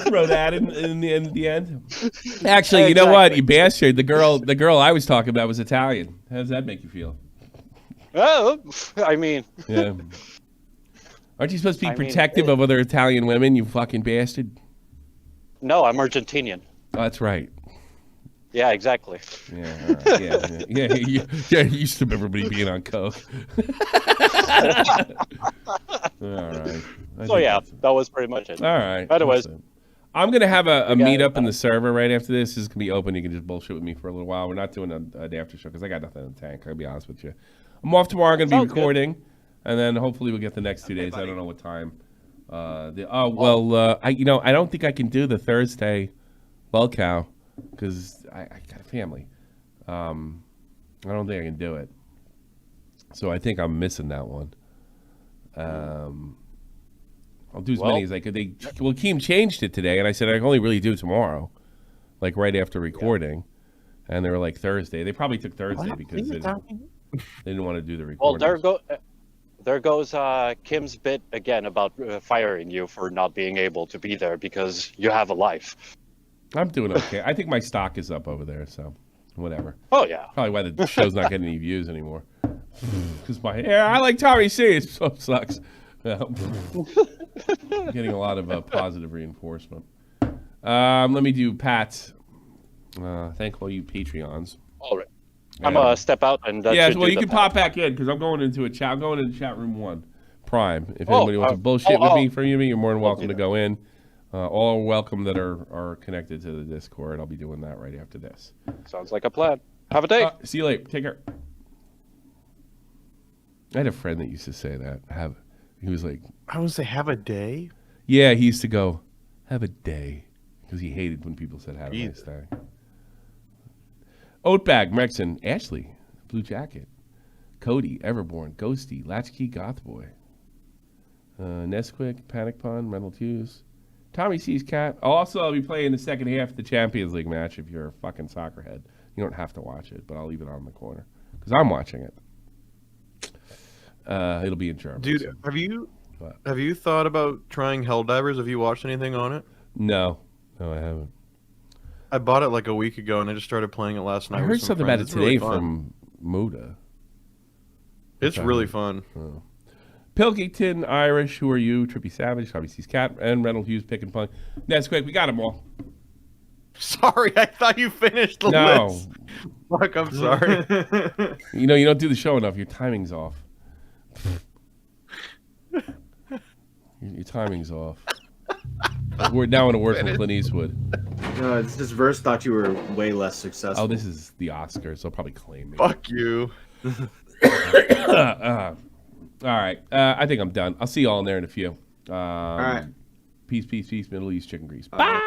Throw that in the end. Actually, you know what, you bastard. The girl I was talking about was Italian. How does that make you feel? Oh, I mean, yeah. Aren't you supposed to be protective of other Italian women? You fucking bastard. No, I'm Argentinian. Oh, that's right. Yeah, exactly. Yeah, all right. Yeah. You used to everybody being on coke. All right. So yeah, that was pretty much it. All right. Anyways, I'm gonna have a meetup in the server right after this. This is gonna be open. You can just bullshit with me for a little while. We're not doing an after show because I got nothing in the tank. I'll be honest with you. I'm off tomorrow. I'm gonna be recording, and then hopefully we'll get the next 2 days. I don't know what time. I don't think I can do the Thursday lolcow because I got a family. I don't think I can do it. So I think I'm missing that one. I'll do as many as I could. Keem changed it today, and I said I can only really do tomorrow, like right after recording. And they were like Thursday. They probably took Thursday because they didn't want to do the recording. Well, there goes Kim's bit again about firing you for not being able to be there because you have a life. I'm doing okay. I think my stock is up over there, so whatever. Oh yeah. Probably why the show's not getting any views anymore. Because I like Tommy C. It sucks. Getting a lot of positive reinforcement. Let me do Pat's. Thank all you Patreons. All right. I'm gonna step out and you can pop back in because I'm going into a chat. I'm going into chat room 1 Prime. If anybody wants to bullshit with me for you, you're more than welcome to go in. All are welcome that are connected to the Discord. I'll be doing that right after this. Sounds like a plan. Have a day. See you later. Take care. I had a friend that used to say that. He was like, I would say have a day. Yeah, he used to go, have a day, because he hated when people said have a nice day. Oatbag, Mexon, Ashley, Blue Jacket, Cody, Everborn, Ghosty, Latchkey, Gothboy, Nesquik, Panic Pun, Reynolds Hughes, Tommy C's Cat. I'll be playing the second half of the Champions League match if you're a fucking soccer head. You don't have to watch it, but I'll leave it on in the corner because I'm watching it. It'll be in German. Dude, so. Have you thought about trying Helldivers? Have you watched anything on it? No, I haven't. I bought it like a week ago, and I just started playing it last night. I heard something about it today from Muda. It's really fun. Oh. Pilkington, Irish, Who Are You, Trippy Savage, Tommy C's Cat, and Reynolds Hughes, Pick and Pun. Nesquik, we got them all. Sorry, I thought you finished the list. Fuck, I'm sorry. You don't do the show enough. Your timing's off. Your timing's off. We're now in a word from Clint Eastwood. No, it's just Verse thought you were way less successful. Oh, this is the Oscars, so I'll probably claim me. Fuck you. All right. I think I'm done. I'll see you all in there in a few. All right. Peace, Middle East chicken grease. Bye.